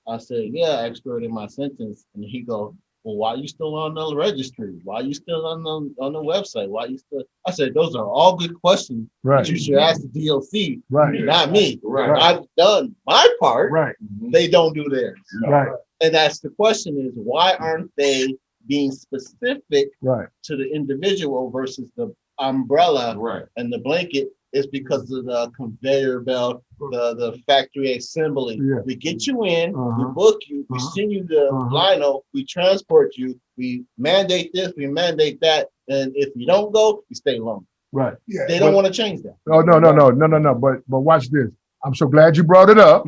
I said, "Yeah, expert in my sentence." And he goes, "Well, why are you still on the registry? Why are you still on the website? Why are you still?" I said, "Those are all good questions. Right. But you should ask the DOC, right? Not me. Right. I've done my part. Right. They don't do theirs. Right. And that's the question: is why aren't they being specific to the individual versus the umbrella and the blanket? Is because of the conveyor belt, the factory assembly. Yeah. We get you in, we book you, we send you the lino, we transport you, we mandate this, we mandate that, and if you don't go, you stay long. Right. Yeah. They don't want to change that. Oh no. But watch this. I'm so glad you brought it up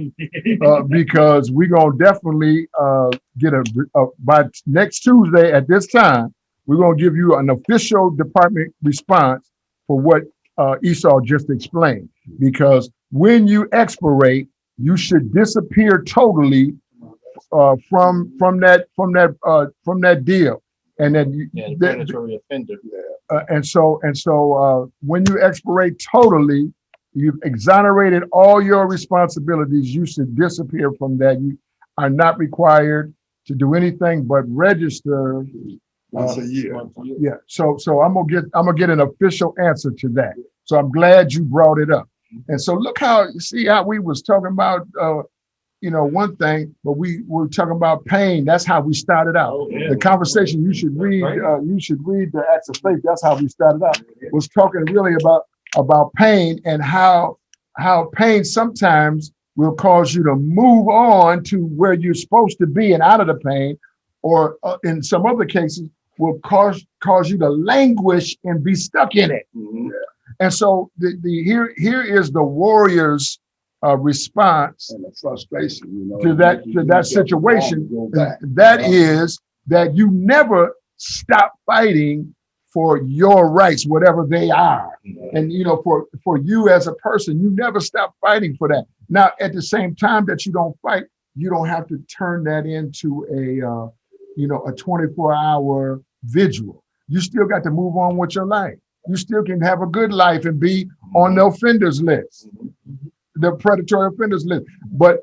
because we're gonna definitely get by next Tuesday at this time. We're gonna give you an official department response for what Esau just explained. Because when you expirate, you should disappear totally from that deal, and then predatory offender. And so when you expirate totally, you've exonerated all your responsibilities. You should disappear from that. You are not required to do anything but register once a year. Yeah. So I'm gonna get an official answer to that. So I'm glad you brought it up. And so look see how we was talking about one thing, but we were talking about pain. That's how we started out. The conversation you should read the Acts of Faith. That's how we started out. Was talking really about pain and how pain sometimes will cause you to move on to where you're supposed to be and out of the pain, or in some other cases will cause you to languish and be stuck in it. And so here is the warrior's response and the frustration, to that situation. That is that you never stop fighting for your rights, whatever they are. And for you as a person, you never stop fighting for that. Now, at the same time that you don't fight, you don't have to turn that into a 24-hour vigil. You still got to move on with your life. You still can have a good life and be on the offenders list, the predatory offenders list. But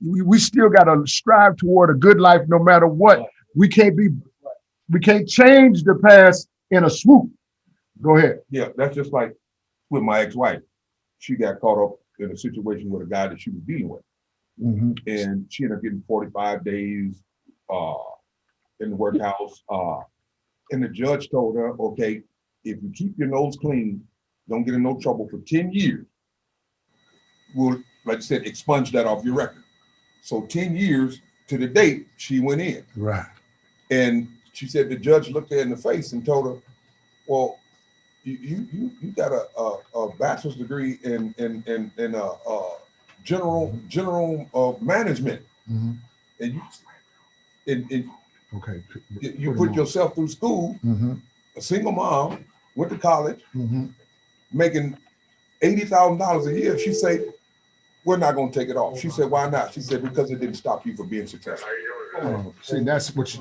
we still got to strive toward a good life no matter what. We can't change the past in a swoop. Go ahead. Yeah, that's just like with my ex-wife. She got caught up in a situation with a guy that she was dealing with. And she ended up getting 45 days in the workhouse. And the judge told her, okay, if you keep your nose clean, don't get in no trouble for 10 years, we'll, like I said, expunge that off your record. So 10 years to the date she went in. Right. And she said the judge looked her in the face and told her, well, you got a bachelor's degree in general management. And you put yourself through school, a single mom, went to college, making $80,000 a year. She said, we're not going to take it off. She said, why not? She said, because it didn't stop you from being successful. See, that's what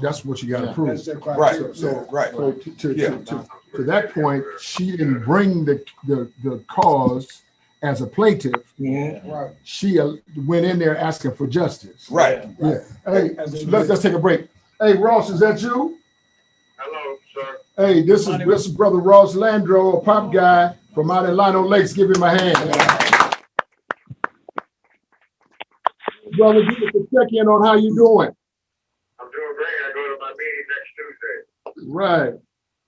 you got to prove. Right. So right. To that point, she didn't bring the cause as a plaintiff. She went in there asking for justice. Right. Yeah. Hey, let's take a break. Hey, Ross, is that you? Hello, sir. Hey, this is Brother Ross Landro, a pop guy from out in Lino Lakes. Give him a hand. Brother, give us a check-in on how you doing. I'm doing great. I go to my meeting next Tuesday.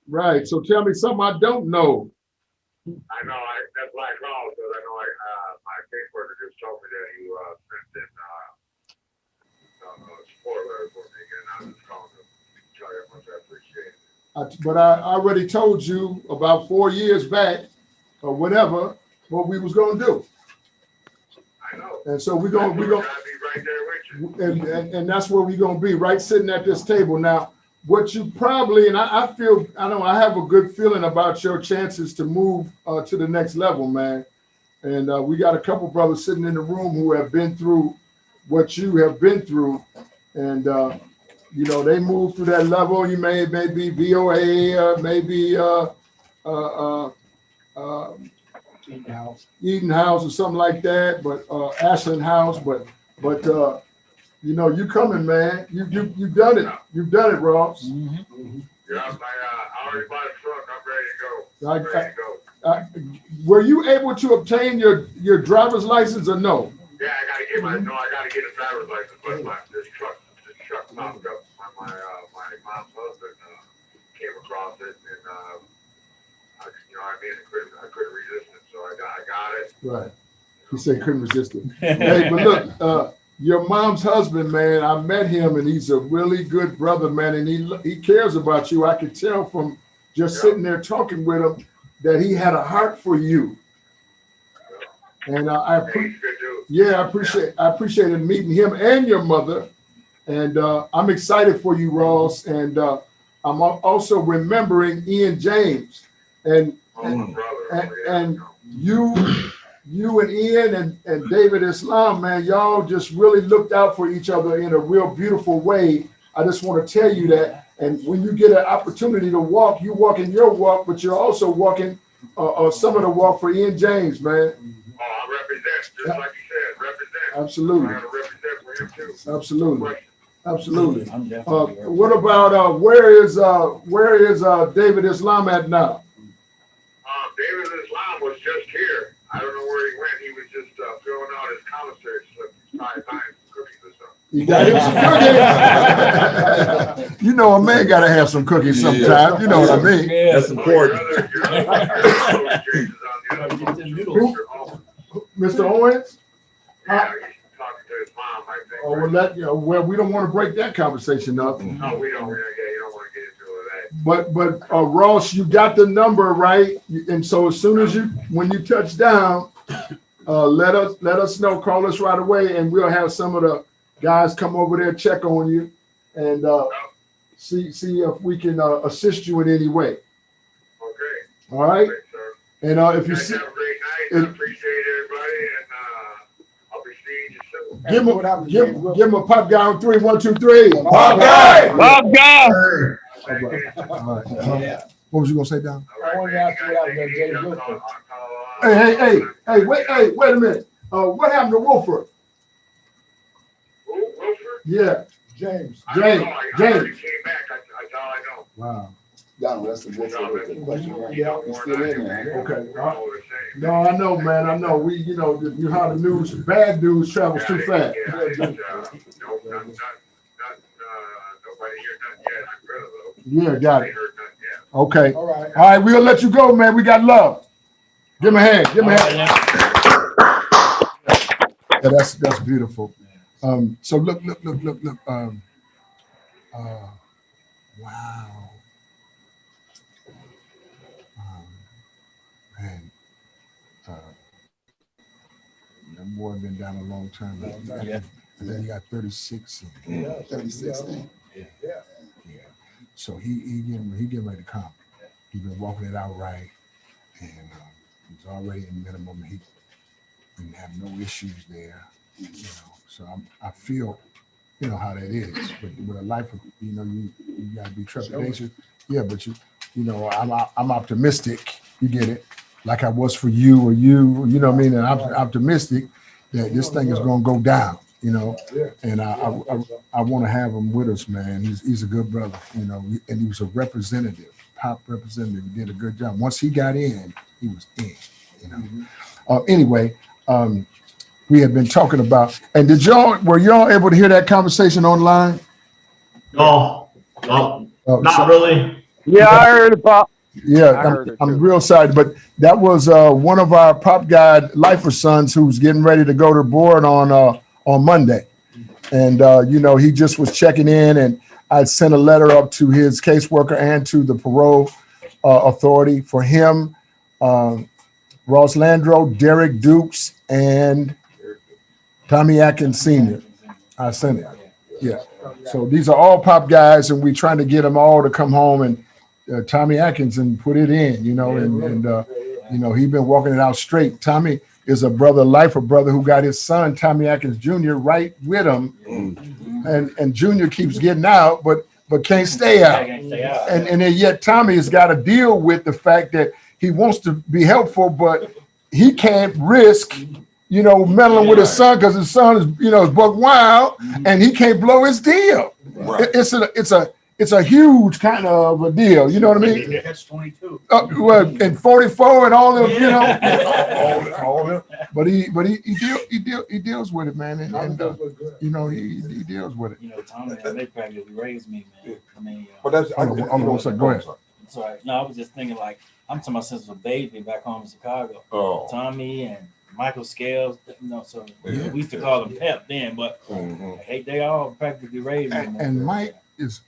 Right. So tell me something I don't know. I know. That's why I called, because I know my caseworker just told me that you sent in a support letter for me, and I'm just calling to tell you how much I appreciate it. But I already told you about 4 years back, or whatever, what we was going to do. I know. And so we're going to be right there with you. And that's where we're going to be, right sitting at this table. Now, what you probably, and I feel, I know I have a good feeling about your chances to move to the next level, man. And we got a couple brothers sitting in the room who have been through what you have been through. And, you know, they move through that level. You may be VOA, maybe Eden House or something like that, but Ashland House. But you know, you coming, man. You've done it. You've done it, Ross. Mm-hmm. Yeah, I already bought a truck. I'm ready to go. Ready to go. Were you able to obtain your driver's license or no? Yeah, I gotta get a driver's license, but this truck popped up. My mom's husband came across it, and you know, I mean, I couldn't resist it, so I got it. Right. He said couldn't resist it. Hey, but look, your mom's husband, man, I met him, and he's a really good brother, man, and he cares about you. I could tell from just sitting there talking with him that he had a heart for you. And I appreciated meeting him and your mother. And I'm excited for you, Ross. And I'm also remembering Ian James. And you and Ian and David Islam, man, y'all just really looked out for each other in a real beautiful way. I just want to tell you that. And when you get an opportunity to walk, you walk in your walk, but you're also walking some of the walk for Ian James, man. Oh, I represent, just like you said, represent. Absolutely. I gotta represent for him too. Absolutely. Absolutely. What about where is David Islam at now? David Islam was just here. I don't know where he went. He was just filling out his commissary slip. He's probably buying some cookies or something. You got him some cookies. You know, a man got to have some cookies sometimes. You know what I mean? That's important. Mr. Owens? Yeah, he's talking to his mom, I think. Oh, well, we don't want to break that conversation up. No, we don't. Yeah, you don't want to get into that. But Ross, you got the number right, and so as soon as when you touch down, let us know. Call us right away, and we'll have some of the guys come over there, check on you, and see if we can assist you in any way. Okay. All right. Great, sir. And if you see, have a great night. I appreciate everybody, and I'll be seeing you soon. give him a pop guy on 3, 1, 2, 3. Pop guy! Pop guy! All right. What was you gonna say, Don? I wanted to ask you what happened to Hey, wait a minute. What happened to Wolford? Wilford? Yeah. James. I already came back. That's all I know. Wow. Donald, that's the question. Right? Yeah. He's still in there. Okay. No, I know, man. I know. We, you how the news, bad news travels too fast. Yeah, nobody here, nothing yet. I'm good, though. Yeah, got it. Heard nothing yet. Okay. All right. All right, we'll let you go, man. We got love. Give him a hand. Give him a hand. Yeah, that's beautiful. So look. Wow. Man, that boy been down a long time. Yeah. And then he got 36. Yeah, 36. Yeah. So he getting ready to come. He's been walking it out right, and he's already in minimum. He didn't have no issues there, So I feel, how that is. But with a life of, you got to be trepidatious. Yeah, but I'm optimistic. You get it, like I was for you or you. You know what I mean? And I'm optimistic that this thing is going to go down. And I want to have him with us, man. He's a good brother, and he was a representative, top representative. He did a good job. Once he got in, he was in, Anyway, we had been talking about, and were y'all able to hear that conversation online? No, not really. Yeah, I heard it, Pop. Yeah, I'm real sorry, but that was one of our Pop Guide lifer sons who's getting ready to go to board on Monday. And, he just was checking in, and I sent a letter up to his caseworker and to the parole authority for him, Ross Landro, Derek Dukes, and Tommy Atkins Sr. I sent it. Yeah. So these are all pop guys, and we're trying to get them all to come home, and Tommy Atkinson put it in, you know, and you know, he's been walking it out straight. Tommy is a brother, lifer brother, who got his son, Tommy Atkins Jr., right with him. And Junior keeps getting out, but can't stay out. And then yet Tommy has got to deal with the fact that he wants to be helpful, but he can't risk, you know, meddling with his son, because his son is, you know, is buck wild, and he can't blow his deal. Right. It's a huge kind of a deal, you know what I mean? That's 22. Well, and 44 and all them, you know. all of them. But he deals with it, man, and you know, he deals with it. You know, Tommy, they practically raised me, man. I mean, But that's Hold on one second, go ahead. sorry. No, I was just thinking, like, I'm talking about since a baby back home in Chicago. Oh. Tommy and Michael Scales, you know, so we used to call them Pep then, but hey, they all practically raised me. And Mike is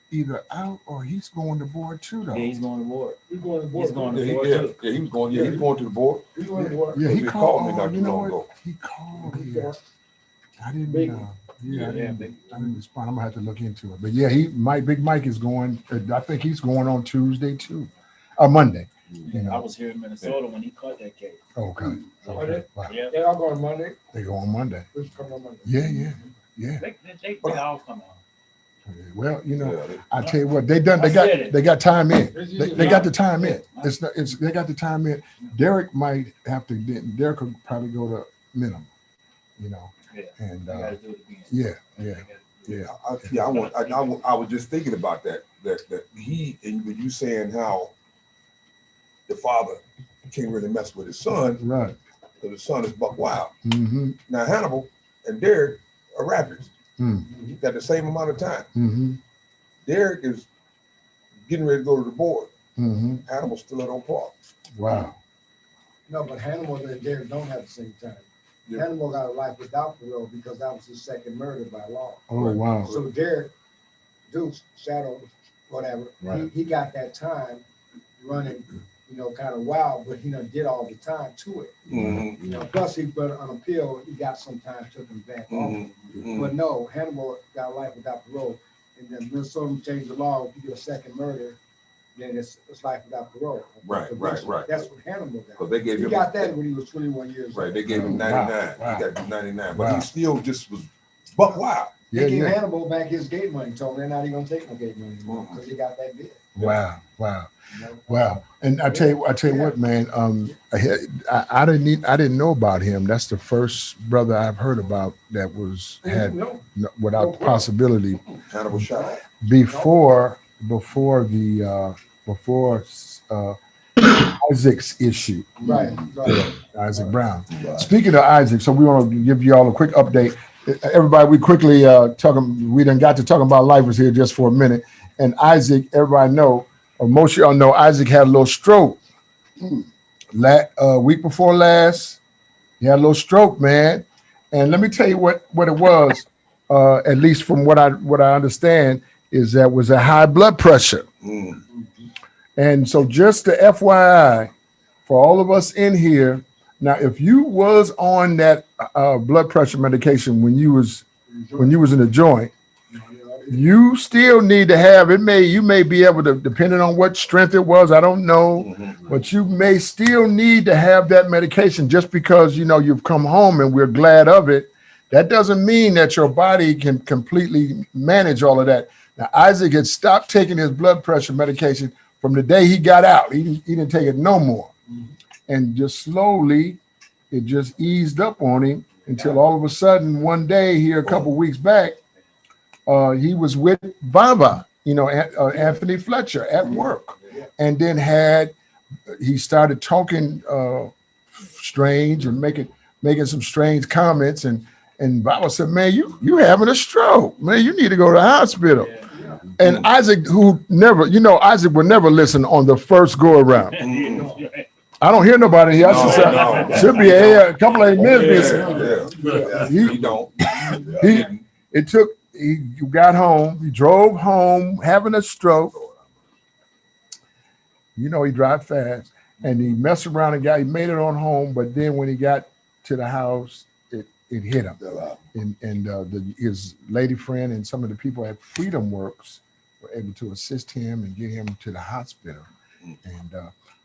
either out or he's going to board too, though. Yeah, he's going to board. He's going to board. He's going to Yeah, board yeah, too. yeah, he was going. Yeah, he's going to the board. Yeah, he called me not you too know long what? ago. He called here. I didn't. I didn't respond. I'm gonna have to look into it. But yeah, Big Mike is going. I think he's going on Tuesday too, or Monday. You know. I was here in Minnesota when he caught that case. Okay. Okay. Wow. Yeah. They all go on Monday. They go on Monday. Which come on Monday. Yeah. They all come on. Well, you know, I tell you what, they got time in. They got the time in. They got the time in. Derek might have to. Derek could probably go to minimum. You know. And I was just thinking about that he, and with you saying how the father can't really mess with his son, right? Because his son is buck wild. Mm-hmm. Now Hannibal and Derek are rappers. Mm-hmm. Got the same amount of time. Mm-hmm. Derek is getting ready to go to the board. Mm-hmm. Hannibal's still at Oak Park. Wow. No, but Hannibal and Derek don't have the same time. Yeah. Hannibal got a life without parole because that was his second murder by law. Oh wow. So Derek, Deuce, Shadow, whatever, Right. he got that time running, you know, kind of wild, but he did all the time to it. Mm-hmm. You know, plus he put on appeal, he got some time, took him back off. Mm-hmm. But no, Hannibal got a life without parole. And then Minnesota changed the law. If you get a second murder, then it's life without parole. Right. That's what Hannibal got. But they gave He him got that when he was 21 years old. Right, they gave him 99. Wow. He got 99, Wow. but he still just was buck wild. They gave Hannibal back his gate money. Told him they're not even gonna take no gate money anymore because he got that bid. Wow. And I tell you what, man. I didn't know about him. That's the first brother I've heard about that had without possibility. Hannibal shot Before Isaac's issue. Right. Isaac Brown. Right. Speaking of Isaac, so we want to give you all a quick update. Everybody, we quickly we done got to talking about lifers here just for a minute. And Isaac, everybody know, or most of y'all know, Isaac had a little stroke. Week before last, he had a little stroke, man. And let me tell you what it was, at least from what I understand, is that was a high blood pressure. And so just the FYI, for all of us in here, now if you was on that blood pressure medication when you was in the joint, you still need to have it. You may be able to, depending on what strength it was, I don't know, but you may still need to have that medication. Just because you've come home and we're glad of it, that doesn't mean that your body can completely manage all of that. Now Isaac had stopped taking his blood pressure medication from the day he got out. He didn't take it no more, and just slowly it just eased up on him until all of a sudden one day here a couple weeks back, he was with Baba, Anthony Fletcher at work, and then he started talking strange and making some strange comments, and Baba said, "Man, you having a stroke, man. You need to go to the hospital." And Isaac, who never, Isaac would never listen on the first go around. I don't hear nobody here. Should be a couple of minutes. He got home, he drove home having a stroke. He drive fast, and he messed around and he made it on home. But then when he got to the house, it hit him. And his lady friend and some of the people at Freedom Works were able to assist him and get him to the hospital. And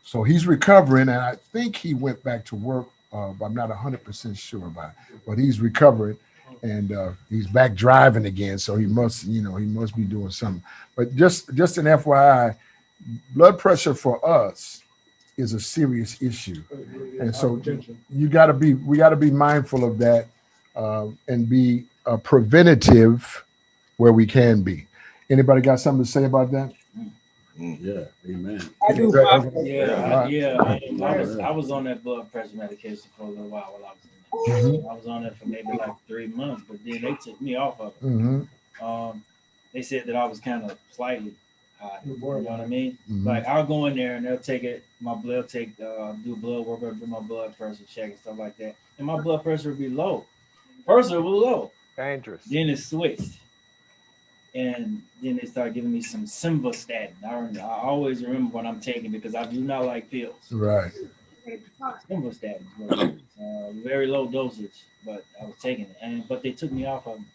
so he's recovering, and I think he went back to work. But I'm not 100% sure about it. But he's recovering, and he's back driving again. So he must be doing something. But just an FYI, blood pressure for us is a serious issue, and so we got to be mindful of that and be preventative where we can be. Anybody got something to say about that? Yeah, amen. I do. Yeah. I was on that blood pressure medication for a little while I was in there. I was on it for maybe like 3 months, but then they took me off of it. They said that I was kind of slightly high. You know what I mean? Like I'll go in there and they'll take it, do blood work, or do my blood pressure check and stuff like that, and my blood pressure would be low. First it was low. Dangerous. Then it switched. And then they started giving me some simvastatin. I always remember what I'm taking because I do not like pills. Right. Simvastatin, very low dosage, but I was taking it. But they took me off of them.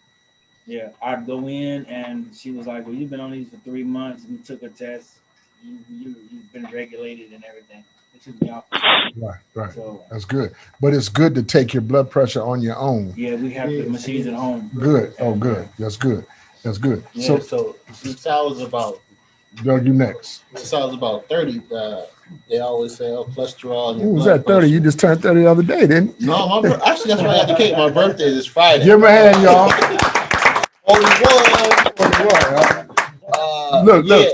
Yeah, I'd go in and she was like, "Well, you've been on these for 3 months. We took a test. You've been regulated and everything." They took me off. Right. So, that's good. But it's good to take your blood pressure on your own. Yeah, we have the machines at home. Good. Oh, good. That's good. That's good. Yeah, so since I was about Doug, you next. Since I was about 30, they always say, "Oh, cholesterol." Who was that 30? You just turned 30 the other day, didn't you? No, actually that's why I got the cake. My birthday is Friday. Give him a hand, y'all. 41. Look. Yeah.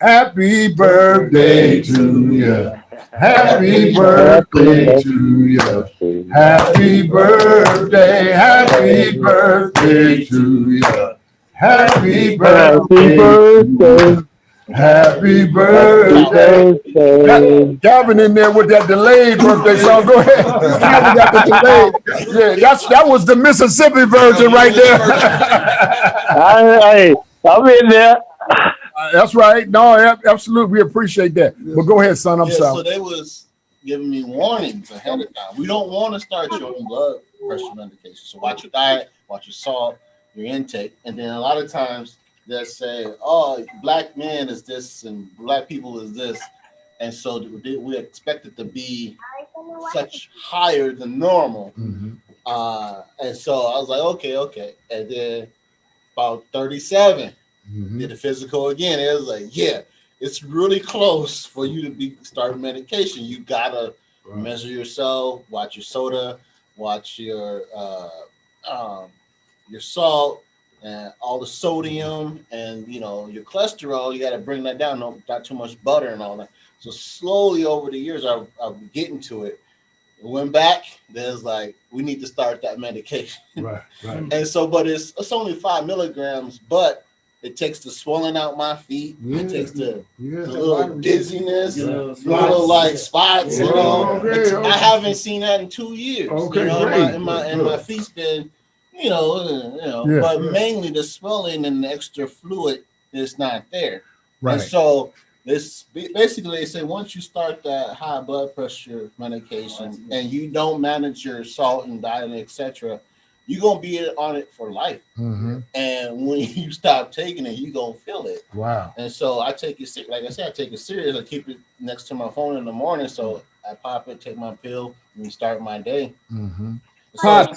Happy birthday to you. Happy birthday to you. Happy birthday. Happy birthday to you. Happy birthday. Happy birthday. Gavin in there with that delayed birthday song. Go ahead. Gavin got the delayed. Yeah, that was the Mississippi version right there. I'm in there. That's right. No, absolutely. We appreciate that. But go ahead, son. I'm sorry. So they was giving me warnings ahead of time. We don't want to start your own blood pressure medication. So watch your diet, watch your salt, your intake. And then a lot of times they'll say, "Oh, black man is this and black people is this." And so we expect it to be such higher than normal. And so I was like, okay. And then about 37, did the physical again. It was like, yeah, it's really close for you to be starting medication. You gotta measure yourself, watch your soda, watch your salt, and all the sodium, and your cholesterol. You got to bring that down. Not too much butter and all that. So slowly over the years, I'm getting to it. Went back. There's like, we need to start that medication. Right. And so, but it's only 5 milligrams, but it takes the swelling out my feet. It takes the little dizziness, little like spots. I haven't seen that in 2 years. And my feet's been, but mainly the swelling and the extra fluid is not there. Right. And so this basically they say once you start that high blood pressure medication and you don't manage your salt and diet, etc., you're gonna be on it for life. And when you stop taking it, you're gonna feel it. Wow. And so I take it, like I said, I take it serious. I keep it next to my phone in the morning. So I pop it, take my pill, and start my day. So,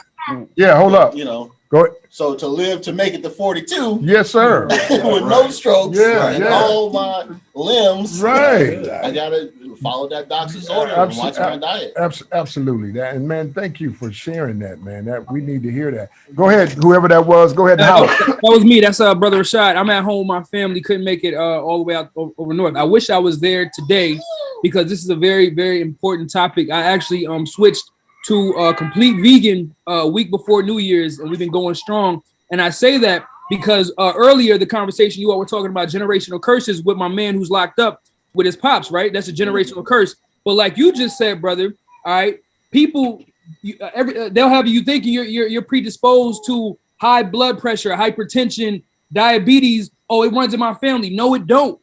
yeah, hold up. Go ahead. So to make it to 42. Yes, sir. With no strokes and all my limbs. Right. I gotta follow that doctor's order and watch my diet. Absolutely. And man, thank you for sharing that, man. That we need to hear that. Go ahead, whoever that was. Go ahead and holler. That was me. That's Brother Rashad. I'm at home. My family couldn't make it all the way out over north. I wish I was there today because this is a very, very important topic. I actually switched to a complete vegan week before New Year's, and we've been going strong. And I say that because earlier the conversation you all were talking about generational curses with my man who's locked up with his pops, right? That's a generational curse. But like you just said, brother, all right, people, they'll have you thinking you're predisposed to high blood pressure, hypertension, diabetes. Oh, it runs in my family. No, it don't.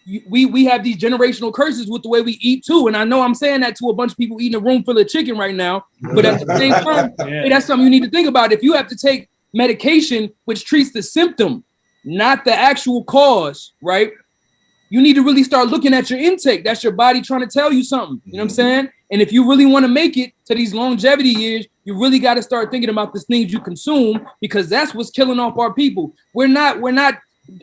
we have these generational curses with the way we eat too. And I know I'm saying that to a bunch of people eating a room full of chicken right now, but at the same time, hey, that's something you need to think about. If you have to take medication which treats the symptom, not the actual cause, right? You need to really start looking at your intake. That's your body trying to tell you something. You know what I'm saying? And if you really want to make it to these longevity years, you really got to start thinking about the things you consume, because that's what's killing off our people. We're not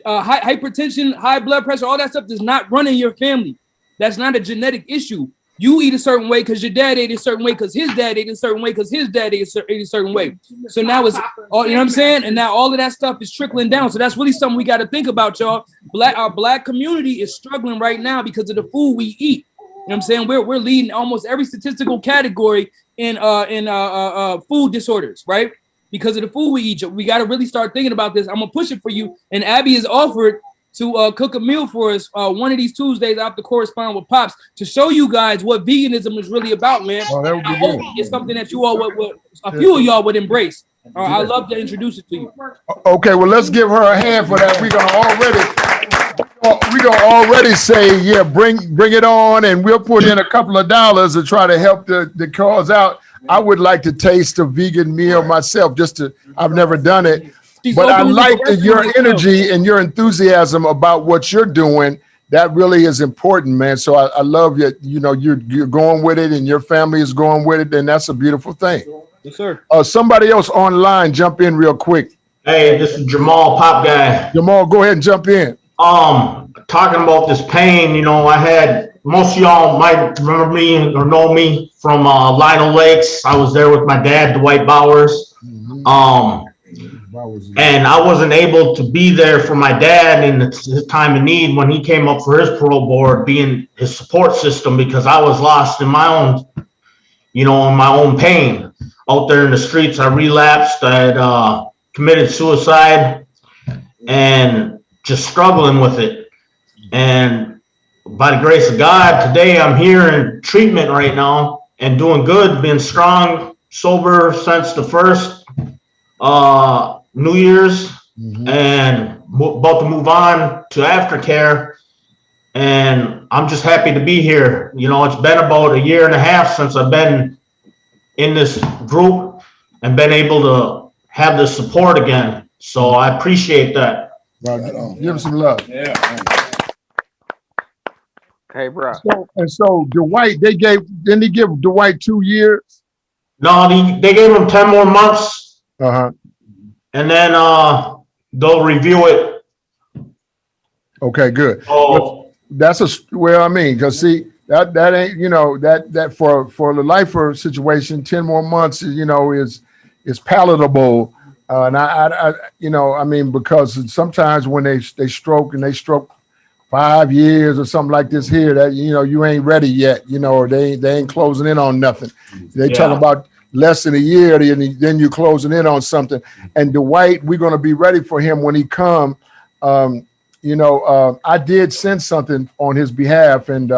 hypertension, high blood pressure, all that stuff does not run in your family. That's not a genetic issue. You eat a certain way because your dad ate a certain way, because his dad ate a certain way, because his dad ate a certain way. So now it's all, you know what I'm saying? And now all of that stuff is trickling down. So that's really something we got to think about, y'all. Our black community is struggling right now because of the food we eat. You know what I'm saying? We're leading almost every statistical category in food disorders, right? Because of the food we eat. We got to really start thinking about this. I'm gonna push it for you. And Abby has offered to cook a meal for us one of these Tuesdays after correspond with Pops to show you guys what veganism is really about, man. Oh, that would be I hope good. it's something that you all would a few of y'all would embrace. I'd love to introduce it to you. Okay, well, let's give her a hand for that. We're gonna already say, yeah, bring it on, and we'll put in a couple of dollars to try to help the cause out. I would like to taste a vegan meal myself, I've never done it. But I like your energy and your enthusiasm about what you're doing. That really is important, man. So I love you. You know, you're going with it, and your family is going with it, and that's a beautiful thing. Yes, sir. Somebody else online, jump in real quick. Hey, this is Jamal, Pop Guy. Jamal, go ahead and jump in. Talking about this pain, you know, most of y'all might remember me or know me from Lionel Lakes. I was there with my dad, Dwight Bowers. And I wasn't able to be there for my dad in his time of need when he came up for his parole board, being his support system, because I was lost in my own, in my own pain. Out there in the streets, I relapsed. I had committed suicide and just struggling with it. And by the grace of God, today I'm here in treatment right now and doing good, being strong, sober since the first New Year's, and about to move on to aftercare. And I'm just happy to be here. It's been about a year and a half since I've been in this group and been able to have the support again. So I appreciate that. Well, give him some love. Yeah. Hey, bro. So Dwight, didn't he give Dwight 2 years? No, they gave him 10 more months. And then they'll review it. Okay, good. Oh, because see, that ain't, that for the lifer situation, 10 more months, is palatable. And because sometimes when they stroke 5 years or something like this here, that you ain't ready yet, or they ain't closing in on nothing. They talking about less than a year, then you're closing in on something. And Dwight, we're going to be ready for him when he come. I did send something on his behalf, and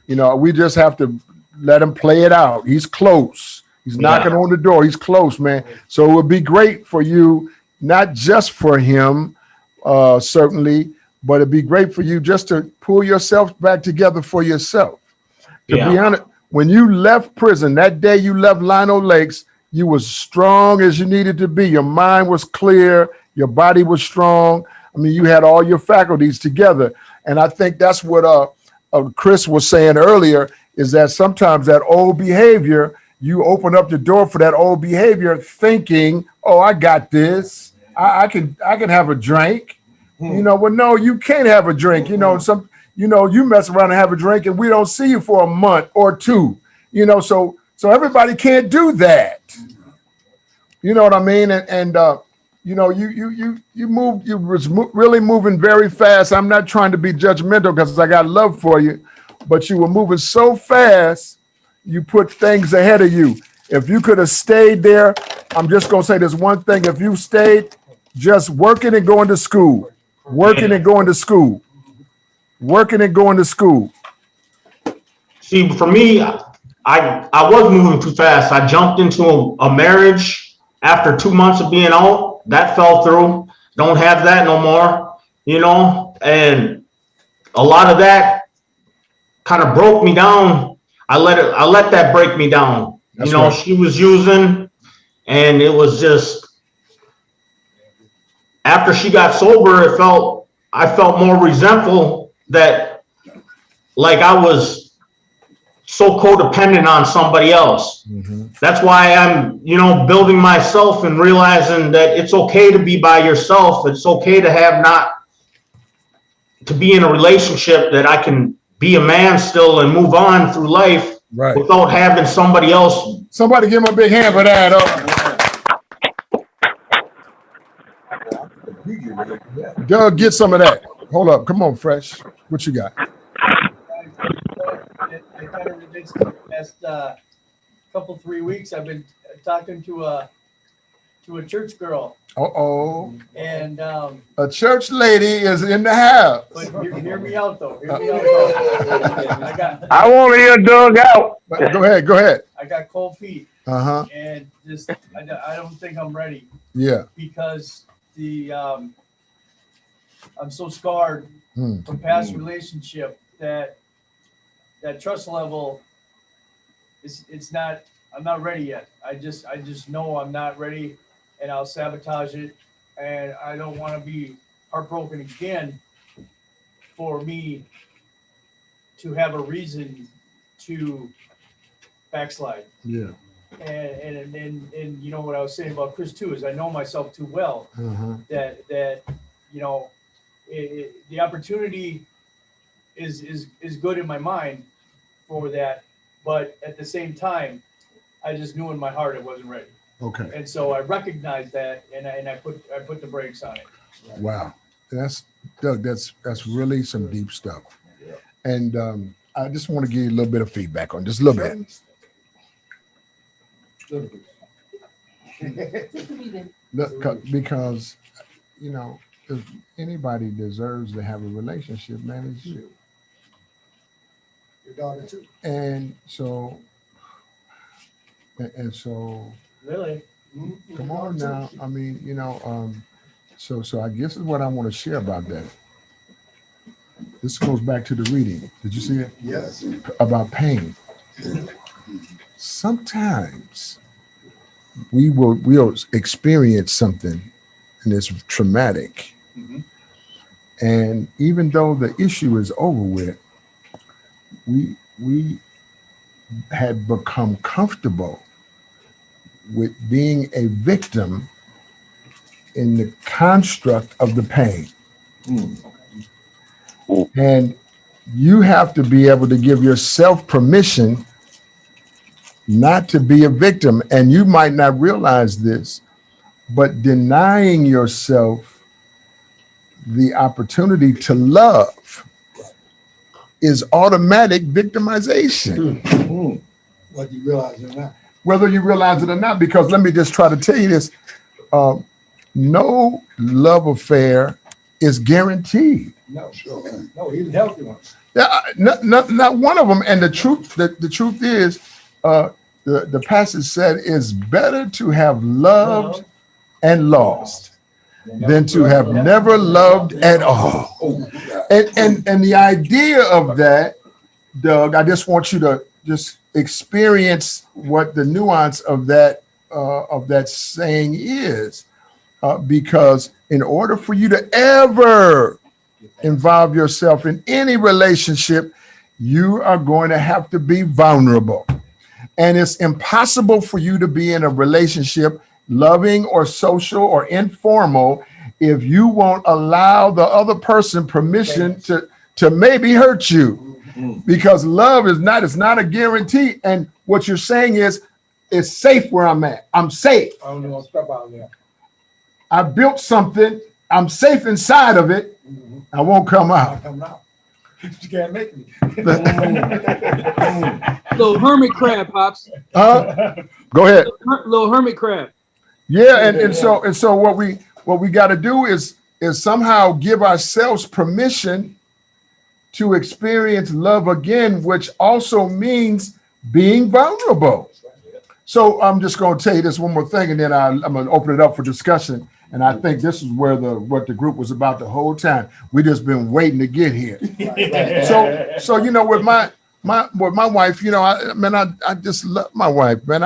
we just have to let him play it out. He's close. He's knocking on the door. He's close, man. So it would be great for you, not just for him, certainly, but it'd be great for you just to pull yourself back together for yourself. To be honest, when you left prison, that day you left Lionel Lakes, you was strong as you needed to be. Your mind was clear. Your body was strong. I mean, you had all your faculties together. And I think that's what Chris was saying earlier, is that sometimes that old behavior, you open up the door for that old behavior thinking, oh, I got this. I can have a drink. Well, no, you can't have a drink. You mess around and have a drink and we don't see you for a month or two. So everybody can't do that. You know what I mean? And you was really moving very fast. I'm not trying to be judgmental because I got love for you, but you were moving so fast, you put things ahead of you. If you could have stayed there, I'm just going to say this one thing. If you stayed just working and going to school, See, for me, I was moving too fast. I jumped into a marriage after 2 months of being out. That fell through. Don't have that no more. And a lot of that kind of broke me down. I let that break me down. That's you know, right. she was using, and it was just, after she got sober, I felt more resentful that, like, I was so codependent on somebody else. That's why I'm, building myself and realizing that it's okay to be by yourself. It's okay to be in a relationship that I can be a man still and move on through life without having somebody else. Somebody give him a big hand for that. Doug, get some of that. Hold up. Come on, Fresh. What you got? I kind of relates to the past couple 3 weeks. I've been talking to a church girl. Uh-oh. And a church lady is in the house. But hear me out though. Hear me out though. I want to hear Doug out. Go ahead. I got cold feet. Uh-huh. And just I don't think I'm ready. Yeah. Because I'm so scarred from past relationship that trust level it's not, I'm not ready yet. I just know I'm not ready, and I'll sabotage it, and I don't want to be heartbroken again for me to have a reason to backslide. Yeah. And you know what I was saying about Chris too is I know myself too well that the opportunity is good in my mind for that, but at the same time, I just knew in my heart it wasn't ready. Okay. And so I recognized that, and I put the brakes on it. Wow. Doug, that's really some deep stuff. And I just want to give you a little bit of feedback on just a little bit. Look, because if anybody deserves to have a relationship, man, it's you. Your daughter too. And so Really? Come on now. I mean, so I guess is what I want to share about that. This goes back to the reading. Did you see it? Yes. About pain. Sometimes we'll experience something and it's traumatic. And even though the issue is over with, we had become comfortable with being a victim in the construct of the pain. And you have to be able to give yourself permission not to be a victim. And you might not realize this, but denying yourself the opportunity to love is automatic victimization. Whether you realize it or not. Whether you realize it or not, because let me just try to tell you this. No love affair is guaranteed. No, sure. No, even healthy ones. Yeah, not one of them. And the truth is, the passage said, it's better to have loved and lost than to have never loved at all. And the idea of that, Doug, I just want you to just experience what the nuance of that saying is, because in order for you to ever involve yourself in any relationship, you are going to have to be vulnerable. And it's impossible for you to be in a relationship, loving or social or informal, if you won't allow the other person permission to maybe hurt you. Because love is not a guarantee. And what you're saying is, it's safe where I'm at. I'm safe. I don't know what's step out there. I built something. I'm safe inside of it. I won't come out. You can't make me. Little hermit crab, Pops. Go ahead. Little hermit crab. Yeah, and so what we got to do is somehow give ourselves permission to experience love again, which also means being vulnerable. So I'm just going to tell you this one more thing, and then I'm going to open it up for discussion. And I think this is where what the group was about the whole time. We just been waiting to get here. So you know, with my wife, you know, I just love my wife, man.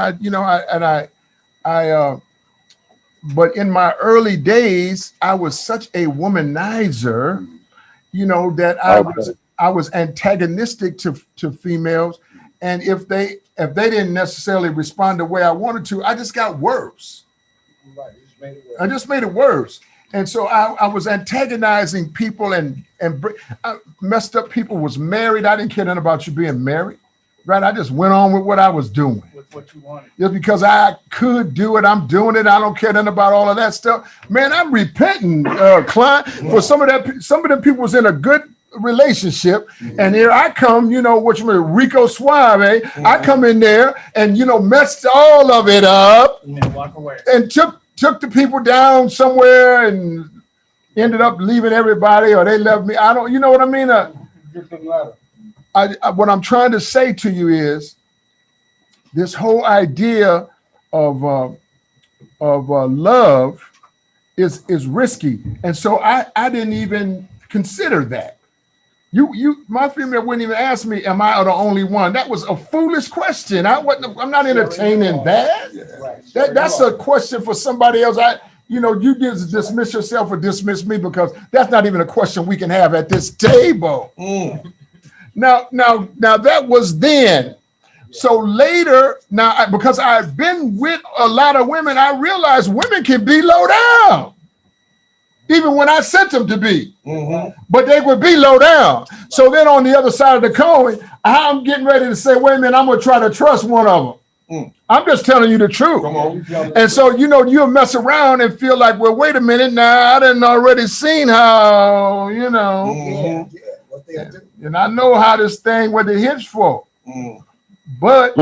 But in my early days, I was such a womanizer, you know, that I was antagonistic to females, and if they didn't necessarily respond the way I wanted to, I just got worse. I just made it worse. And so I was antagonizing people and messed up people, was married. I didn't care nothing about you being married, right? I just went on with what I was doing. With what you wanted. Just because I could do it, I'm doing it. I don't care nothing about all of that stuff. Man, I'm repenting, Clint, for some of the people was in a good relationship, and here I come, you know, what you mean, Rico Suave. I come in there and, you know, messed all of it up And then walk away. and took the people down somewhere and ended up leaving everybody, or they left me. I don't, you know what I mean? What I'm trying to say to you is this whole idea of love is risky, and so I didn't even consider that. My female wouldn't even ask me, am I the only one? That was a foolish question. I'm not entertaining that. That's a question for somebody else. You just dismiss yourself or dismiss me, because that's not even a question we can have at this table. Now that was then. So later, because I've been with a lot of women, I realized women can be low down. Even when I sent them to be, but they would be low down. So then on the other side of the coin, I'm getting ready to say, wait a minute, I'm going to try to trust one of them. I'm just telling you the truth. And so, you know, you'll mess around and feel like, well, wait a minute, now I done already seen how, you know, and I know how this thing, what it hits for. But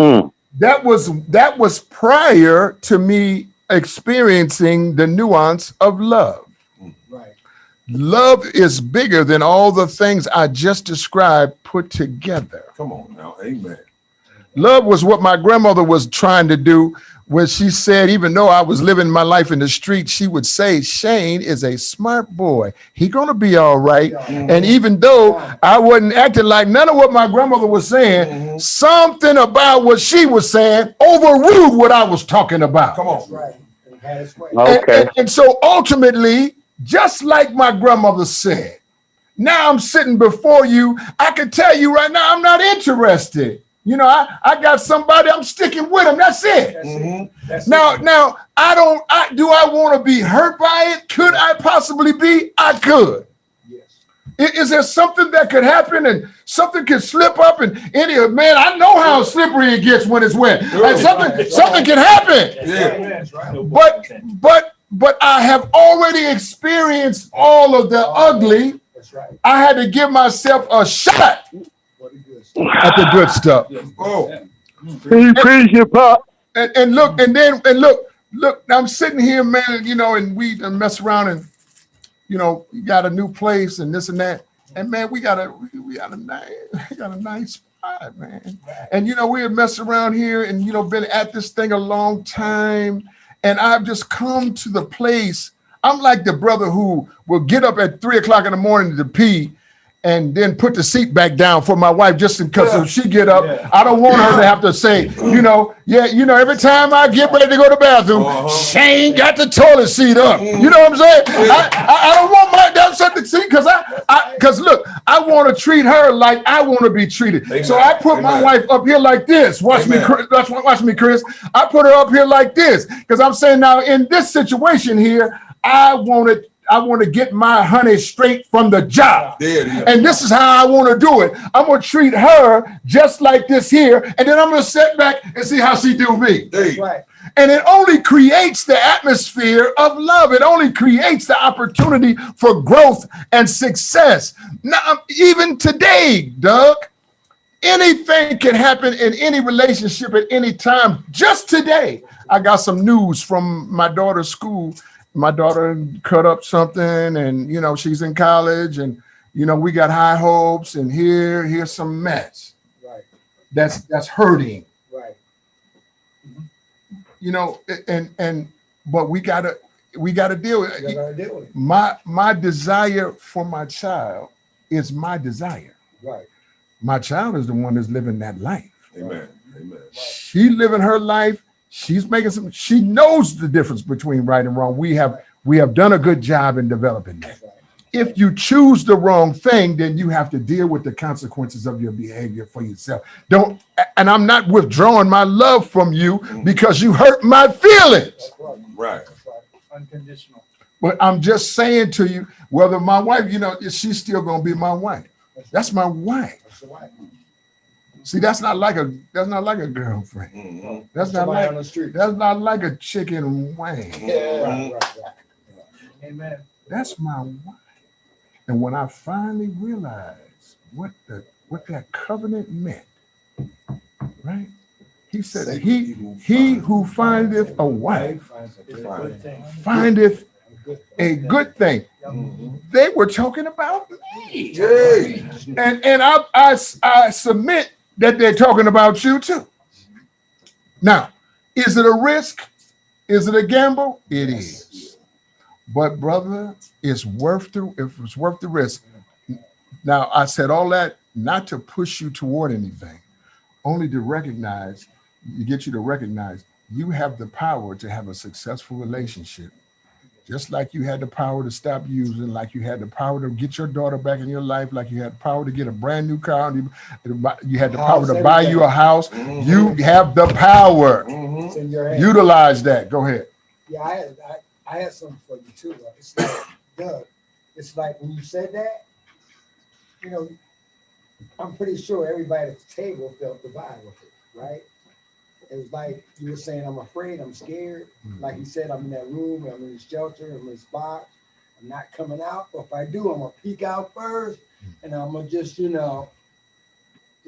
that was prior to me experiencing the nuance of love. Love is bigger than all the things I just described put together. Come on now, amen. Love was what my grandmother was trying to do when she said, even though I was living my life in the street, she would say, Shane is a smart boy. He gonna be all right. And even though I wasn't acting like none of what my grandmother was saying, something about what she was saying overruled what I was talking about. Come on. Okay. And so ultimately, just like my grandmother said, now I'm sitting before you. I can tell you right now, I'm not interested. You know, I got somebody, I'm sticking with them. That's it. Now, do I want to be hurt by it? Could I possibly be? I could. Is there something that could happen and something could slip up and man, I know how slippery it gets when it's wet. And something can happen. But I have already experienced all of the ugly. I had to give myself a shot at the good stuff. And look, I'm sitting here, man, you know, and we mess around and, you know, we got a new place and this and that. And man, we got a nice spot, man. And, you know, we had messed around here and, you know, been at this thing a long time. And I've just come to the place. I'm like the brother who will get up at 3 o'clock in the morning to pee and then put the seat back down for my wife just because if she get up, I don't want her to have to say, every time I get ready to go to the bathroom, Shane got the toilet seat up. You know what I'm saying? I don't want that something seat because look, I want to treat her like I want to be treated. Amen. So I put my wife up here like this. Watch me, Chris. I put her up here like this because I'm saying now in this situation here, I want to get my honey straight from the job. And this is how I want to do it. I'm going to treat her just like this here. And then I'm going to sit back and see how she do me. That's right. And it only creates the atmosphere of love. It only creates the opportunity for growth and success. Now, even today, Doug, anything can happen in any relationship at any time. Just today, I got some news from my daughter's school. My daughter cut up something and, you know, she's in college and, you know, we got high hopes and here's some mess. Right. That's hurting. Right. You know, but we gotta, we got to deal with You gotta deal with it. my desire for my child is my desire. Right. My child is the one that's living that life. Amen. Amen. She living her life. She's making some. She knows the difference between right and wrong. We have done a good job in developing that. If you choose the wrong thing, then you have to deal with the consequences of your behavior for yourself. Don't. And I'm not withdrawing my love from you because you hurt my feelings. Right. Unconditional. But I'm just saying to you, whether my wife, she's still gonna be my wife. That's my wife. See, that's not like a girlfriend. That's not like on the street. That's not like a chicken wing. Right. Amen. That's my wife. And when I finally realized what that covenant meant, right? He said, he who findeth a wife findeth a good thing. They were talking about me. And I submit that they're talking about you too. Now, is it a risk? Is it a gamble? It is. But brother, it's worth the risk. Now, I said all that not to push you toward anything, only to get you to recognize you have the power to have a successful relationship. Just like you had the power to stop using, like you had the power to get your daughter back in your life, like you had the power to get a brand new car, and you had the power to buy you a house. You have the power. It's in your hand. Utilize that. Go ahead. Yeah, I had something for you too. It's like, Doug, it's like when you said that, I'm pretty sure everybody at the table felt the vibe of it, right? It was like you were saying, I'm afraid, I'm scared. Like you said, I'm in that room, I'm in this shelter, I'm in this box, I'm not coming out. But if I do, I'm gonna peek out first, and I'm gonna just, to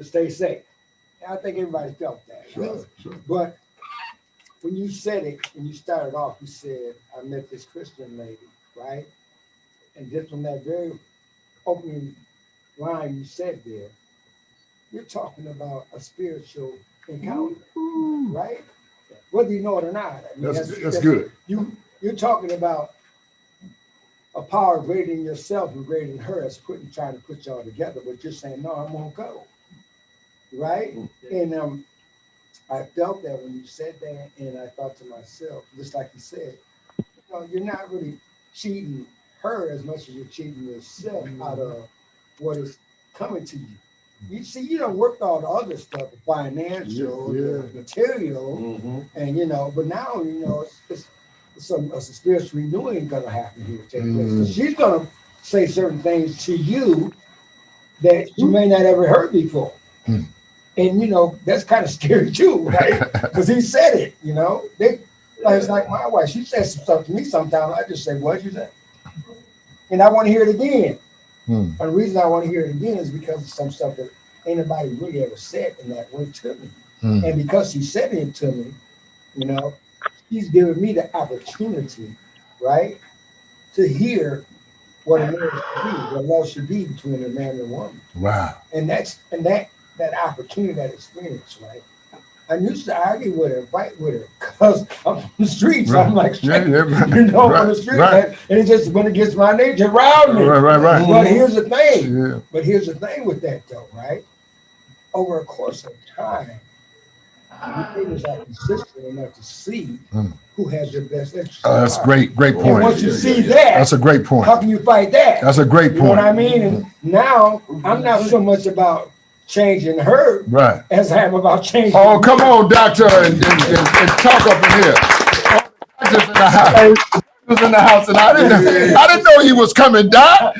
stay safe. And I think everybody felt that. Sure. But when you said it, when you started off, you said, I met this Christian lady, right? And just from that very opening line you said there, you're talking about a spiritual encounter, right? Whether you know it or not. I mean, That's good. You're talking about a power greater than yourself and greater than her that's trying to put y'all together, but you're saying, no, I'm gonna go. Right? And I felt that when you said that, and I thought to myself, just like you said, you're not really cheating her as much as you're cheating yourself out of what is coming to you. You see, you don't work all the other stuff, the financial, the material, and but now it's a spiritual renewing gonna happen here. Take place. So she's gonna say certain things to you that you may not ever heard before, and that's kind of scary too, right? Because he said it. It's like my wife. She says some stuff to me sometimes. I just say, "What'd you say?" And I want to hear it again. And the reason I want to hear it again is because of some stuff that anybody really ever said in that way to me. And because she said it to me, she's giving me the opportunity, right, to hear what a marriage should be, what love should be between a man and a woman. Wow. And that opportunity, that experience, right? I used to argue with her, fight with her, because I'm from the streets. Right. I'm like, on the street, right. And it's just when it gets my nature around me. Right. But here's the thing. Yeah. But here's the thing with that, though, right? Over a course of time, the ladies are consistent enough to see who has your best interest. Oh, that's great point. And once you see that, that's a great point. How can you fight that? That's a great point. You know what I mean? And now I'm not so much about changing her, right, as I am about changing. Oh, come on, doctor, and talk up in here. Doctor's in the house. He was in the house, and I didn't know he was coming, Doc.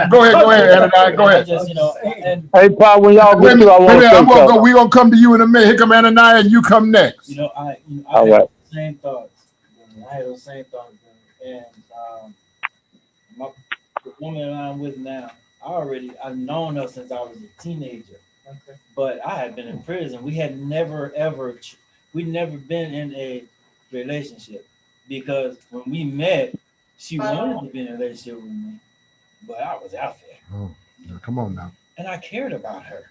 Go ahead, Ananias. Go ahead. Hey, Paul, when y'all get through, I want to say something. We're gonna come to you in a minute. Here come Ananias, and you come next. I had the same thoughts. I had those same thoughts, and the woman I'm with now, I've known her since I was a teenager. Okay. But I had been in prison. We had never been in a relationship, because when we met, she wanted to be in a relationship with me, but I was out there. Oh, come on now. And I cared about her.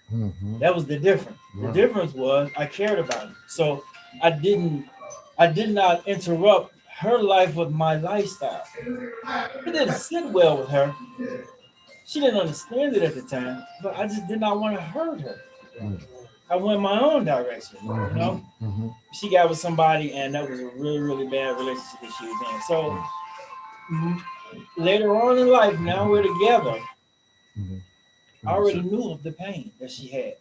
That was the difference. Right. The difference was I cared about her. So I did not interrupt her life was my lifestyle. It didn't sit well with her. She didn't understand it at the time, but I just did not want to hurt her. I went my own direction, you know? She got with somebody, and that was a really, really bad relationship that she was in. So later on in life, now we're together. I already knew of the pain that she had.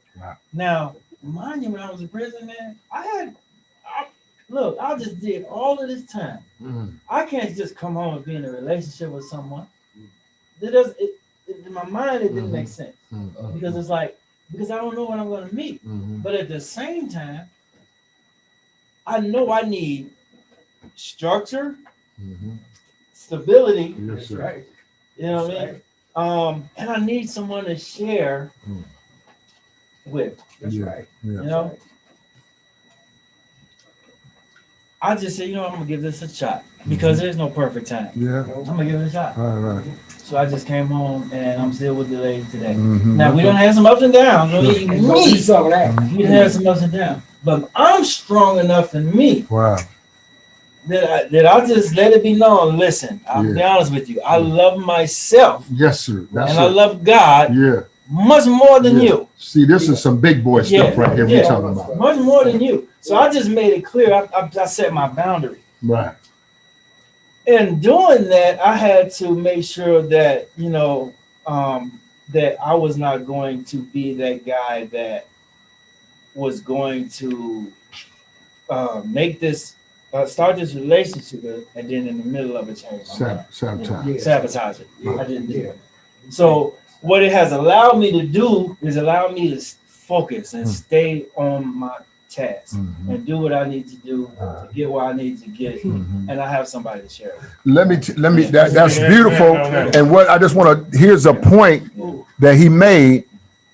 Now, mind you, when I was in prison, man, look, I just did all of this time. I can't just come home and be in a relationship with someone. In my mind, it didn't make sense. Because it's like, because I don't know what I'm going to meet. But at the same time, I know I need structure, stability. Yes, sir. Right. You know what I mean? And I need someone to share with. That's right. You know? I just said, you know, I'm gonna give this a shot because there's no perfect time. Yeah. I'm gonna give it a shot. All right. So I just came home and I'm still with the lady today. Mhm. Now we don't have some ups and downs. We Mhm. have some ups and downs, but I'm strong enough in me Wow. that I just let it be known. Listen, I'll be honest with you. I love myself. Yes, sir. That's and it. I love God. Yeah. Much more than you. See, this is some big boy stuff right here we're talking about. Much more than you. So I just made it clear. I set my boundary. Right. In doing that, I had to make sure that, you know, that I was not going to be that guy that was going to make this, start this relationship and then in the middle of it change my mind. Sabotage. Sabotage it. I didn't do it. So what it has allowed me to do is allow me to focus and stay on my task and do what I need to do to get where I need to get, and I have somebody to share with. Let me that's beautiful. And what I just want to, here's a point that he made.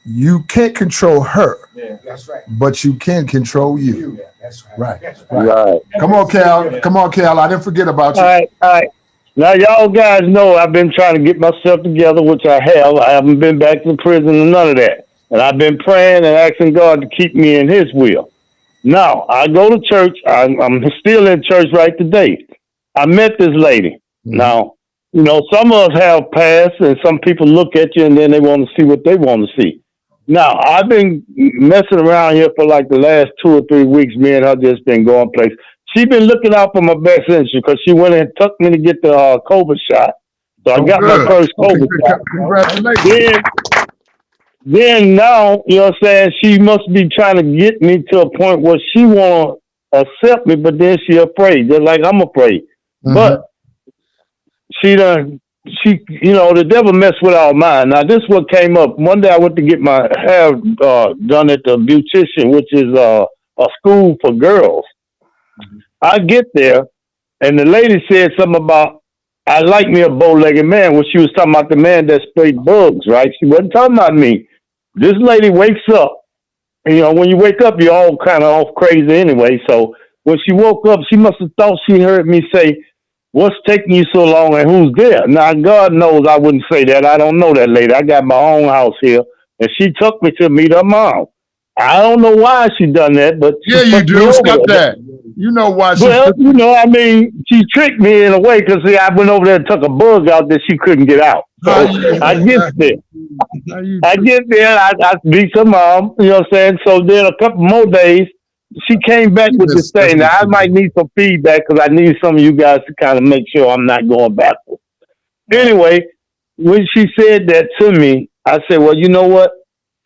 You can't control her, That's right. but you can control you. That's right. Right. That's Right. Come on, Cal. Come on, Cal. I didn't forget about you. All right. Now, y'all guys know I've been trying to get myself together, which I have. I haven't been back to prison and none of that. And I've been praying and asking God to keep me in his will. Now, I go to church. I'm still in church right today. I met this lady. Now, you know, some of us have past and some people look at you and then they want to see what they want to see. Now, I've been messing around here for like the last 2 or 3 weeks. Me and her just been going places. She been looking out for my best interest because she went and took me to get the COVID shot. So I got my first COVID shot. Congratulations. Then now, you know what I'm saying, she must be trying to get me to a point where she want to accept me, but then she afraid, just like I'm afraid. But she, you know, the devil messed with our mind. Now, this is what came up. One day I went to get my hair done at the beautician, which is a school for girls. I get there, and the lady said something about, I like me a bow-legged man, when she was talking about the man that sprayed bugs, right? She wasn't talking about me. This lady wakes up, and, you know, when you wake up, you're all kind of off crazy anyway. So when she woke up, she must have thought she heard me say, what's taking you so long and who's there? Now, God knows I wouldn't say that. I don't know that lady. I got my own house here, and she took me to meet her mom. I don't know why she done that, but yeah, you do. Stop that. You know why? Well, you know, I mean, she tricked me in a way because I went over there and took a bug out that she couldn't get out. So I get there. I beat her mom, you know what I'm saying? So then a couple more days, she came back with this thing. Now, I might need some feedback because I need some of you guys to kind of make sure I'm not going backwards. Anyway, when she said that to me, I said, well, you know what,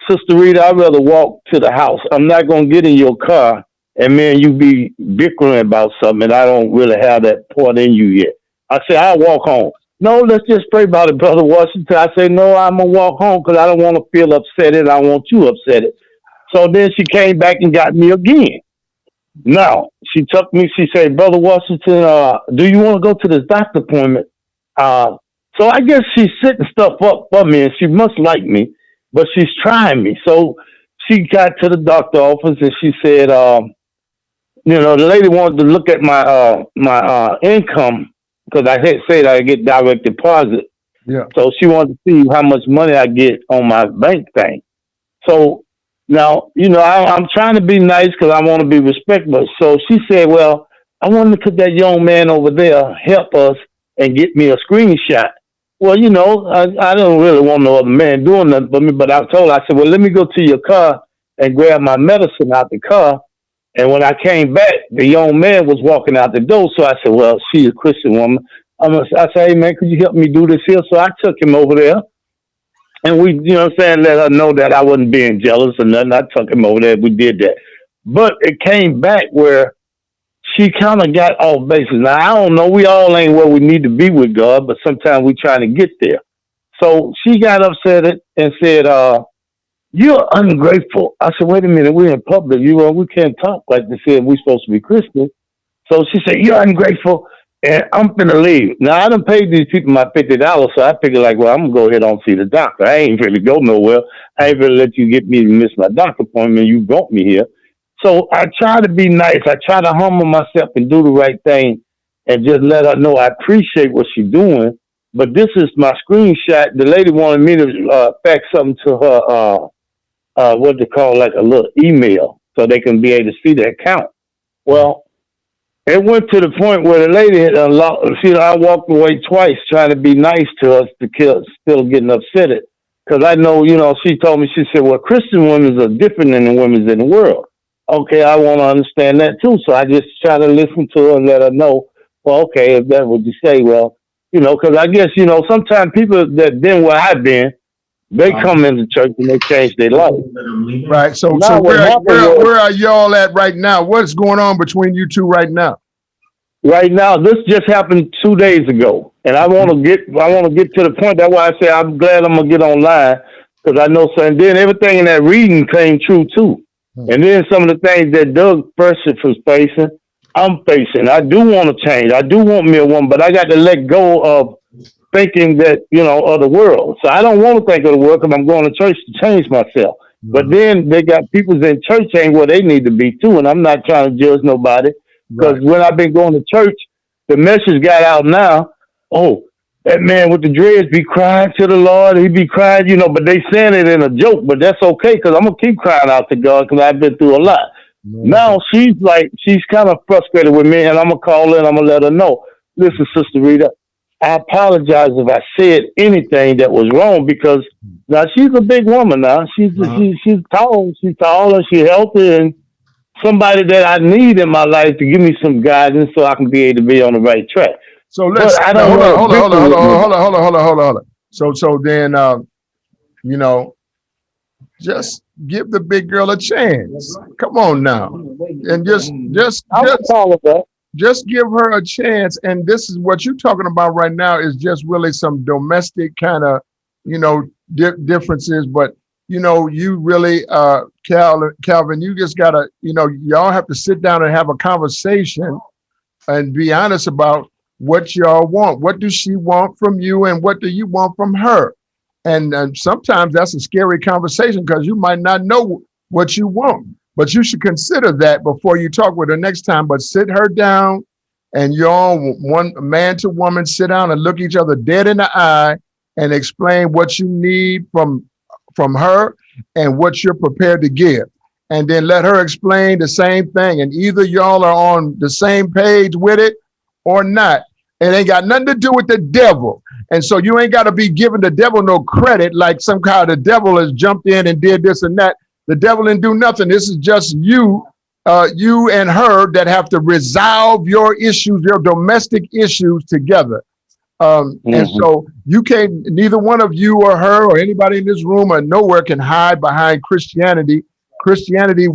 Sister Rita, I'd rather walk to the house. I'm not going to get in your car and man, you be bickering about something and I don't really have that point in you yet. I said, I'll walk home. No, let's just pray about it, Brother Washington. I said, no, I'm going to walk home because I don't want to feel upset and I want you upset. So then she came back and got me again. Now, she took me, she said, Brother Washington, do you want to go to this doctor appointment? So I guess she's setting stuff up for me and she must like me, but she's trying me. So she got to the doctor office and she said, you know, the lady wanted to look at my income because I had said I get direct deposit. Yeah. So she wanted to see how much money I get on my bank thing. So now, you know, I'm trying to be nice because I want to be respectful. So she said, well, I wonder could that young man over there help us and get me a screenshot? Well, you know, I don't really want no other man doing nothing for me, but I told her, I said, well, let me go to your car and grab my medicine out the car. And when I came back, the young man was walking out the door. So I said, well, she's a Christian woman. I said, hey, man, could you help me do this here? So I took him over there. And we, you know what I'm saying, let her know that I wasn't being jealous or nothing. I took him over there. We did that. But it came back where she kind of got off basis. Now, I don't know. We all ain't where we need to be with God, but sometimes we trying to get there. So she got upset and said, you're ungrateful. I said, wait a minute. We're in public. We can't talk like this here. We're supposed to be Christian. So she said, you're ungrateful, and I'm finna leave. Now, I done paid these people my $50, so I figured, like, well, I'm going to go ahead and see the doctor. I ain't really go nowhere. I ain't really let you get me to miss my doctor appointment. You brought me here. So I try to be nice. I try to humble myself and do the right thing and just let her know I appreciate what she's doing. But this is my screenshot. The lady wanted me to fax something to her, what they call, like a little email so they can be able to see the account. Well, it went to the point where the lady had unlocked. I walked away twice trying to be nice to us, still getting upset at. Because I know, she told me, she said, well, Christian women are different than the women in the world. Okay, I want to understand that too. So I just try to listen to her and let her know, well, okay, if that's what you say, well, because I guess, sometimes people that been where I've been, they come into church and they change their life. Right. So Now, where are y'all at right now? What's going on between you two right now? Right now, this just happened 2 days ago, and I want to get to the point. That's why I say I'm glad I'm gonna get online because I know something. Then everything in that reading came true too, and then some of the things that Doug first was facing, I'm facing. I do want to change. I do want me a woman, but I got to let go of thinking that of the world. So I don't want to think of the world because I'm going to church to change myself. But then they got people in church ain't where they need to be too, and I'm not trying to judge nobody. Because when I've been going to church, the message got out now. Oh, that man with the dreads be crying to the Lord. He be crying, but they saying it in a joke. But that's okay because I'm going to keep crying out to God because I've been through a lot. Now she's kind of frustrated with me, and I'm going to call her and I'm going to let her know. Listen, Sister Rita, I apologize if I said anything that was wrong because now she's a big woman now. She's tall. She's tall and she's healthy and somebody that I need in my life to give me some guidance so I can be able to be on the right track. So let's hold on. So then just give the big girl a chance. Come on now. And just give her a chance. And this is what you're talking about right now is just really some domestic kind of, differences. But you really, Calvin, you just gotta, y'all have to sit down and have a conversation and be honest about what y'all want. What does she want from you and what do you want from her? And sometimes that's a scary conversation because you might not know what you want, but you should consider that before you talk with her next time. But sit her down and y'all, one man to woman, sit down and look each other dead in the eye and explain what you need from her and what you're prepared to give. And then let her explain the same thing. And either y'all are on the same page with it or not. It ain't got nothing to do with the devil. And so you ain't got to be giving the devil no credit like some kind of the devil has jumped in and did this and that. The devil didn't do nothing. This is just you and her that have to resolve your issues, your domestic issues together. And so you can't, neither one of you or her or anybody in this room or nowhere can hide behind Christianity. Christianity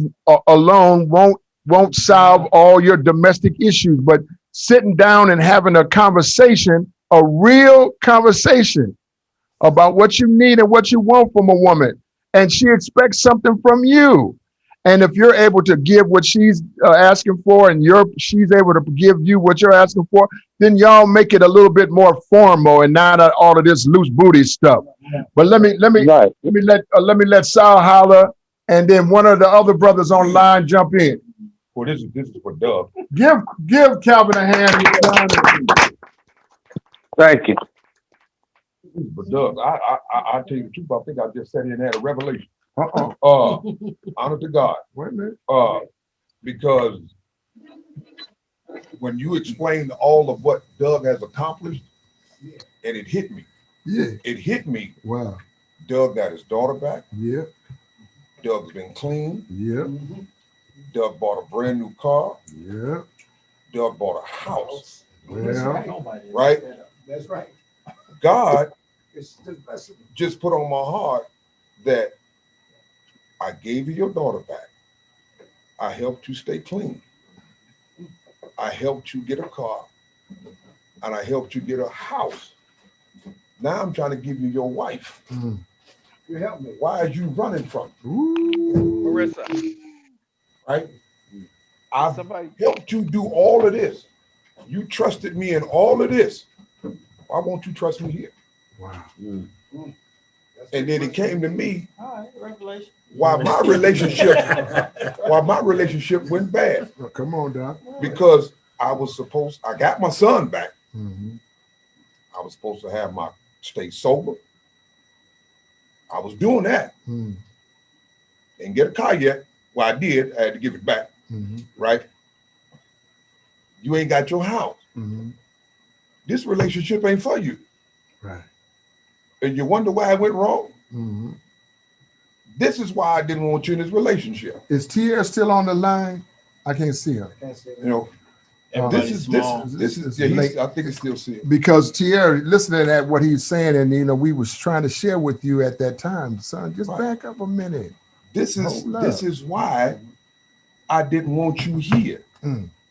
alone won't solve all your domestic issues, but sitting down and having a conversation, a real conversation about what you need and what you want from a woman. And she expects something from you. And if you're able to give what she's asking for and she's able to give you what you're asking for, then y'all make it a little bit more formal and not all of this loose booty stuff. But let me let Sal holler, and then one of the other brothers online jump in. Well, this is for Doug. Give Calvin a hand. Thank you. This is for Doug. I tell you the truth. I think I just sat here and had a revelation. Honor to God. Wait a minute. Because when you explained all of what Doug has accomplished, and it hit me. Yeah. It hit me. Wow. Doug got his daughter back. Yeah. Doug's been clean. Yeah. Doug bought a brand new car. Yeah. Doug bought a house. Well, right? That's right. God It's the blessing. just put on my heart that I gave you your daughter back. I helped you stay clean. I helped you get a car. And I helped you get a house. Now I'm trying to give you your wife. You help me. Why are you running from me? Marissa. Right? I've helped you do all of this. You trusted me in all of this. Why won't you trust me here? Wow. And then it came to me All right, revelation. why my relationship went bad. Oh, come on, Doc. Because I got my son back. Mm-hmm. I was supposed to have stay sober. I was doing that. Didn't get a car yet. Well, I did. I had to give it back. Right? You ain't got your house. This relationship ain't for you. Right. And you wonder why it went wrong? This is why I didn't want you in this relationship. Is Tierra still on the line? I can't see her. You know, this is I think it's still seeing. Because Tierra, listening at what he's saying, and we was trying to share with you at that time, son. Just back up a minute. This is why I didn't want you here.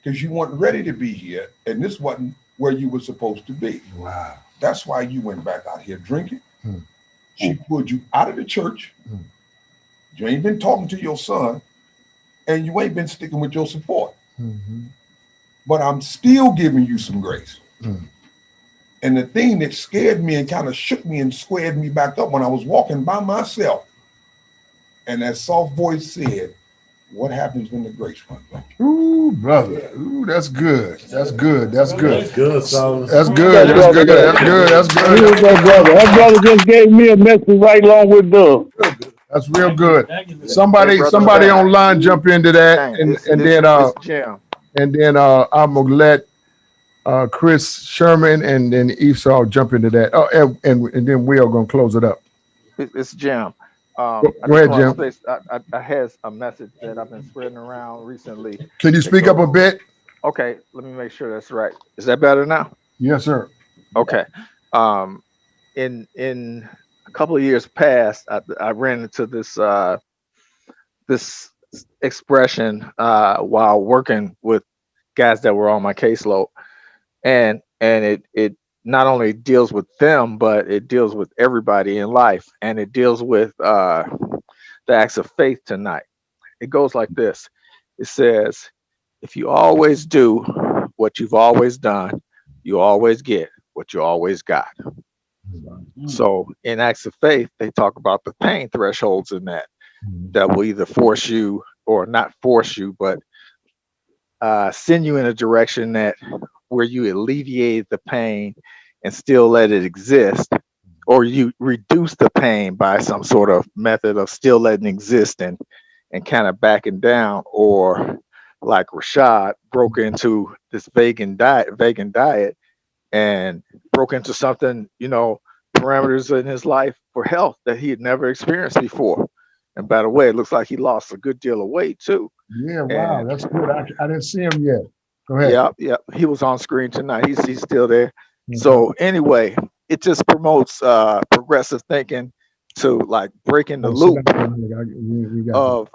Because you weren't ready to be here, and this wasn't where you were supposed to be. Wow. That's why you went back out here drinking. She pulled you out of the church. You ain't been talking to your son, and you ain't been sticking with your support. But I'm still giving you some grace. And the thing that scared me and kind of shook me and squared me back up when I was walking by myself, and that soft voice said, "What happens when the grace runs out?" Ooh, brother. Ooh, that's good. That's good. That's good. That's good, son. That's good. That's good. That's good. That's good. Here we go, brother. That brother just gave me a message right along with Doug. That's real good. Somebody online jump into that, and then I'm gonna let Chris Sherman and then Esau jump into that. Oh, and then we are gonna close it up. It's Jim. Go ahead, Jim. I had a message that I've been spreading around recently. Can you speak up a bit? Okay, let me make sure that's right. Is that better now? Yes, sir. Okay. In a couple of years past, I ran into this this expression while working with guys that were on my caseload, and it not only deals with them, but it deals with everybody in life, and it deals with the acts of faith tonight. It goes like this. It says, if you always do what you've always done, you always get what you always got. So in acts of faith, they talk about the pain thresholds in that will either force you or not force you, but send you in a direction that where you alleviate the pain and still let it exist, or you reduce the pain by some sort of method of still letting it exist and kind of backing down, or like Rashad broke into this vegan diet and broke into something, parameters in his life for health that he had never experienced before. And by the way, it looks like he lost a good deal of weight too. Yeah, wow, that's good. I didn't see him yet. Go ahead. Yeah, he was on screen tonight. He's still there. So anyway, it just promotes progressive thinking to like breaking the loop of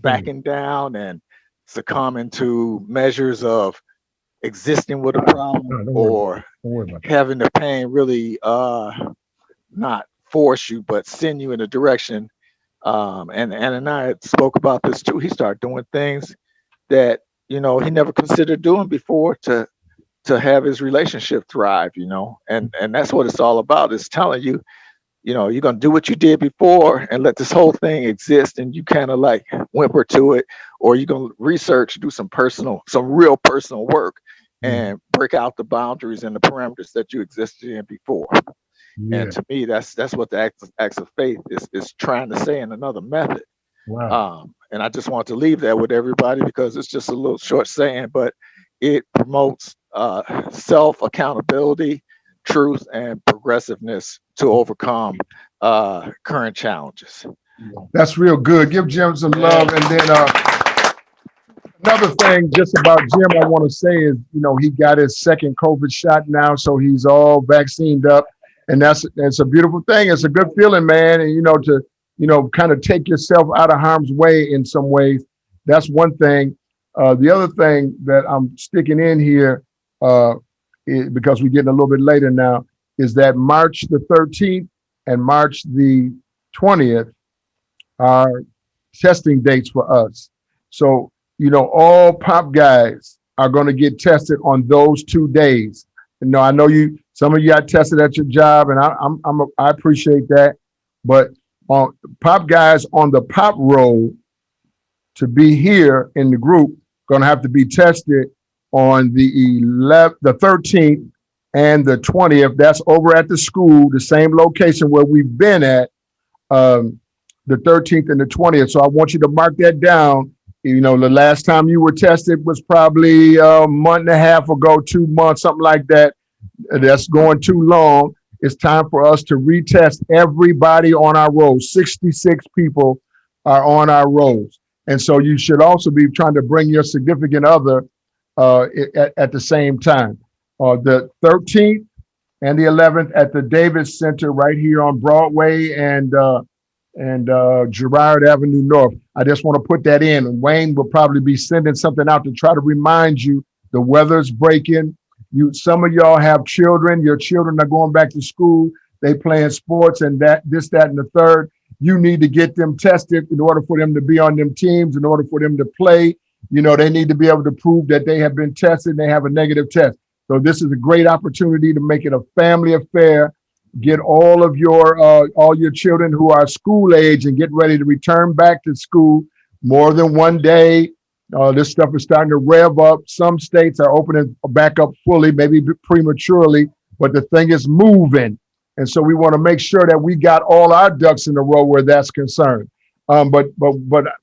backing down and succumbing to measures of existing with a problem or having the pain really not force you but send you in a direction. And I spoke about this too. He started doing things that he never considered doing before to have his relationship thrive, and that's what it's all about. It's telling you, you're going to do what you did before and let this whole thing exist, and you kind of like whimper to it, or you're going to research, do some real personal work and break out the boundaries and the parameters that you existed in before. And to me, that's what the acts of faith is trying to say in another method. Wow. And I just want to leave that with everybody because it's just a little short saying, but it promotes self accountability, truth, and progressiveness to overcome current challenges. That's real good. Give Jim some love. And then another thing just about Jim, I want to say is, he got his second COVID shot now, so he's all vaccined up. And that's a beautiful thing. It's a good feeling, man. And, to, kind of take yourself out of harm's way in some ways. That's one thing. The other thing that I'm sticking in here, because we're getting a little bit later now, is that March the 13th and March the 20th are testing dates for us. So, all pop guys are going to get tested on those 2 days. I know some of you got tested at your job, and I appreciate that. But pop guys on the pop roll to be here in the group going to have to be tested on the 13th and the 20th. That's over at the school, the same location where we've been at. The 13th and the 20th. So I want you to mark that down. The last time you were tested was probably a month and a half ago, 2 months, something like that. That's going too long. It's time for us to retest everybody on our rolls. 66 people are on our rolls. And so you should also be trying to bring your significant other at the same time. The 13th and the 11th at the Davis Center right here on Broadway and Girard Avenue North. I just want to put that in. And Wayne will probably be sending something out to try to remind you the weather's breaking. Some of y'all have children. Your children are going back to school. They playing sports and that, and the third. You need to get them tested in order for them to be on them teams, in order for them to play. They need to be able to prove that they have been tested and they have a negative test. So this is a great opportunity to make it a family affair. Get all your children who are school age and get ready to return back to school more than one day. This stuff is starting to rev up. Some states are opening back up fully, maybe prematurely, but the thing is moving. And so we want to make sure that we got all our ducks in a row where that's concerned. But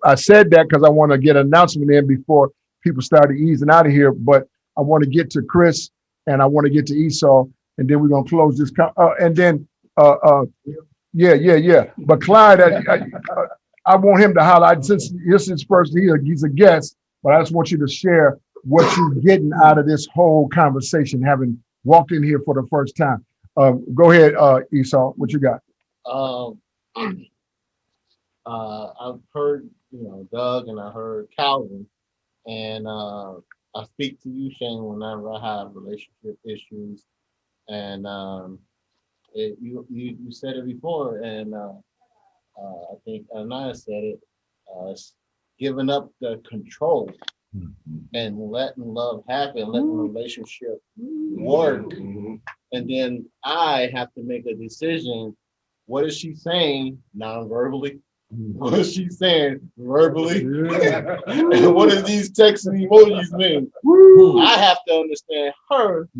I said that because I want to get an announcement in before people start easing out of here. But I want to get to Chris and I want to get to Esau. And then we're gonna close this. Yeah. But Clyde, I want him to highlight, since this is first, he's a guest, but I just want you to share what you're getting out of this whole conversation, having walked in here for the first time. Go ahead, Esau, what you got? I've heard, Doug, and I heard Calvin, and I speak to you, Shane, whenever I have relationship issues. And you said it before, and I think Anaya said it, giving up the control and letting love happen, letting the relationship work. And then I have to make a decision. What is she saying non-verbally? What is she saying verbally? And what does these texts and emojis mean? I have to understand her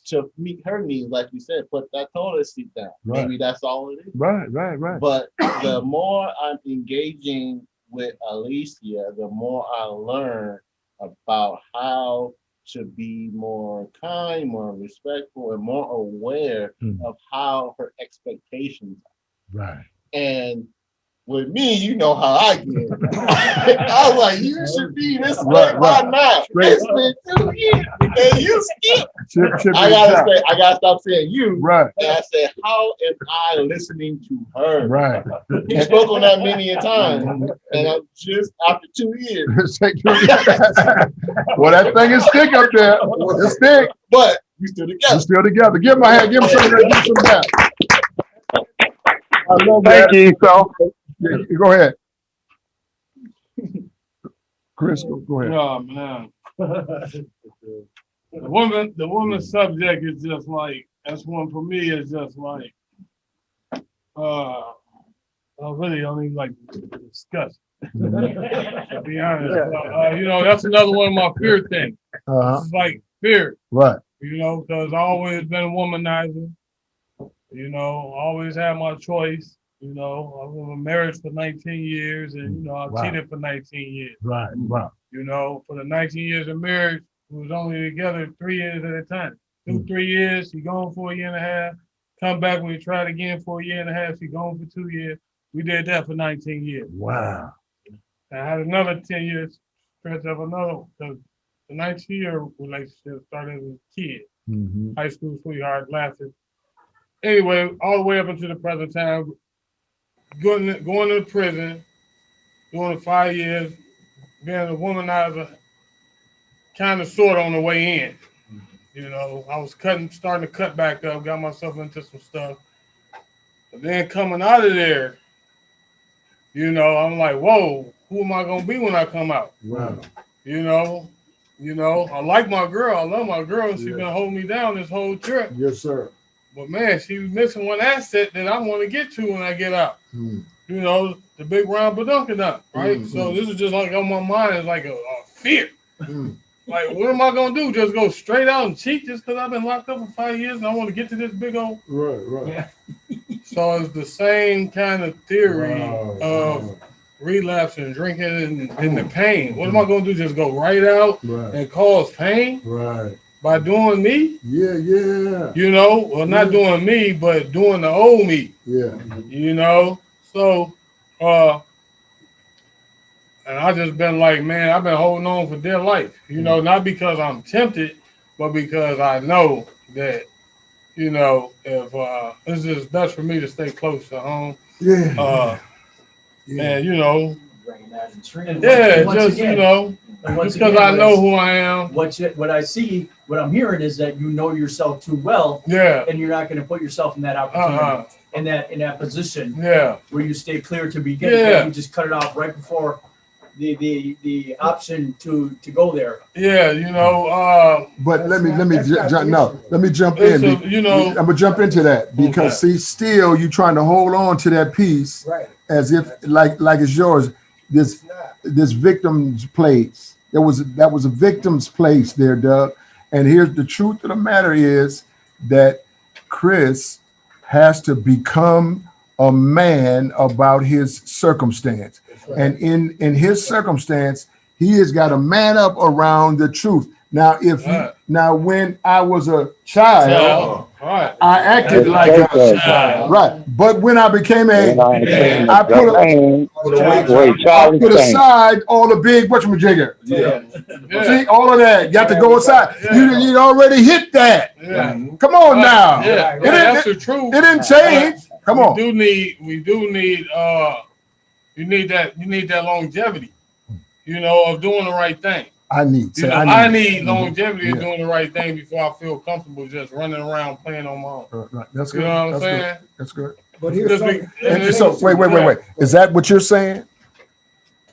to meet her needs, like you said, put that toilet seat down. Right. Maybe that's all it is. Right. But the more I'm engaging with Alicia, the more I learn about how to be more kind, more respectful, and more aware of how her expectations are. Right. And with me, you know how I get. I was like, you should be this way by now. It's been 2 years and you skip. I gotta stop saying you. Right. And I said, how am I listening to her? Right. He spoke on that many a time, and I'm just after 2 years. Well, that thing is thick up there. It's thick. But we still together. We're still together. Give him a hand. Give him some of that. Give him some of that. I love that. Thank you, Esau. Yeah, go ahead. Chris, go ahead. Oh man. The woman subject is just like, that's one for me, is just like I really don't even like to discuss it, to be honest. That's another one of my fear things. It's like fear. Right. Because I always been a womanizer. Always had my choice. You know, I was in marriage for 19 years and, you know, I Wow. cheated for 19 years. Right. Wow. You know, for the 19 years of marriage, we was only together 3 years at a time. 3 years, he gone for a year and a half. Come back, we tried again for a year and a half. He gone for 2 years. We did that for 19 years. Wow. I had another 10 years stretch of another, because the 19-year relationship started as a kid. Mm-hmm. High school sweetheart, lasted. Anyway, all the way up until the present time, going to prison, doing 5 years, being a womanizer, kind of sort of on the way in. You know, I was starting to cut back up, got myself into some stuff. But then coming out of there, you know, I'm like, whoa, who am I gonna be when I come out? Wow. You know, I like my girl, I love my girl, and she's been holding me down this whole trip. Yes, sir. But man, she was missing one asset that I want to get to when I get out. Mm. You know, the big round badunkadunk, right? Mm-hmm. So this is just like on my mind is like a fear. Mm. Like, what am I gonna do? Just go straight out and cheat just because I've been locked up for 5 years and I want to get to this big old. Right. Yeah. So it's the same kind of theory of relapsing, drinking, and the pain. What am I gonna do? Just go right out and cause pain? Right. By doing me? Yeah. You know, well, not doing me, but doing the old me. Yeah. You know? So, and I just been like, man, I've been holding on for dear life. You know, not because I'm tempted, but because I know that, you know, if it's just best for me to stay close to home. Yeah. And, you know, And yeah, once just, again- you know, and once because again, I know who I am. What I see, what I'm hearing is that you know yourself too well. Yeah. And you're not going to put yourself in that opportunity, in that position. Yeah. Where you stay clear to begin. Yeah. You just cut it off right before the option to go there. Yeah, you know. But let me jump It's in. you know, I'm gonna jump into that because see, still you trying to hold on to that piece as if like it's yours. This victim's place. That was a victim's place there, Doug. And here's the truth of the matter is that Chris has to become a man about his circumstance. And in his circumstance, he has got to man up around the truth. Now, when I was a child, I acted like a child, right? But when I became I put aside all the big whatchamajigger. See, all of that. You got to go aside. You already hit that. Come on now. That's the truth. It didn't change. Come on. We do need you need that longevity, you know, of doing the right thing. I need longevity of doing the right thing before I feel comfortable just running around playing on my own. Right. That's good. You know what I'm saying? That's good. But here's something. So wait. Is that what you're saying?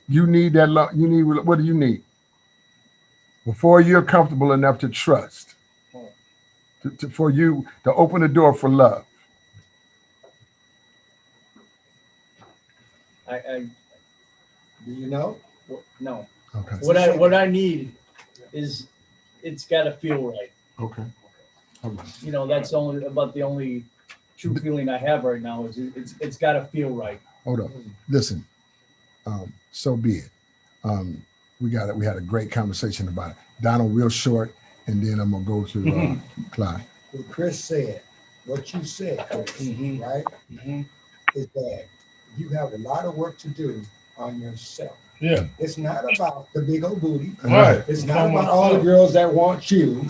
You need that. What do you need? Before you're comfortable enough to trust, for you to open the door for love. Do you know? No. Okay. What I need is it's got to feel right. Okay. You know, that's the only true feeling I have right now is it's got to feel right. Hold up. Listen. So be it. We had a great conversation about it. Donald, real short, and then I'm gonna go to Clyde. What Chris said, what you said, Chris, right? Is that you have a lot of work to do on yourself. Yeah. It's not about the big old booty. Right. It's not about all the girls that want you.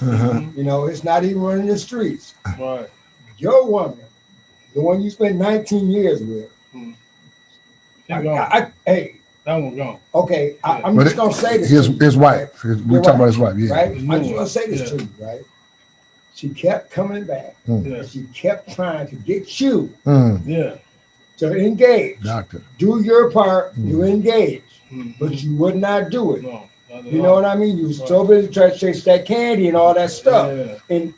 You know, it's not even running the streets. Right. Your woman, the one you spent 19 years with. Hey. That one gone. Okay, I'm just gonna say this. His wife. We're talking about his wife. Yeah. Right. I'm just gonna say this to you, right? She kept coming back. And she kept trying to get you. To engage. Doctor. Do your part. You engage, but you would not do it. You know what I mean? You was so busy trying to chase that candy and all that stuff. And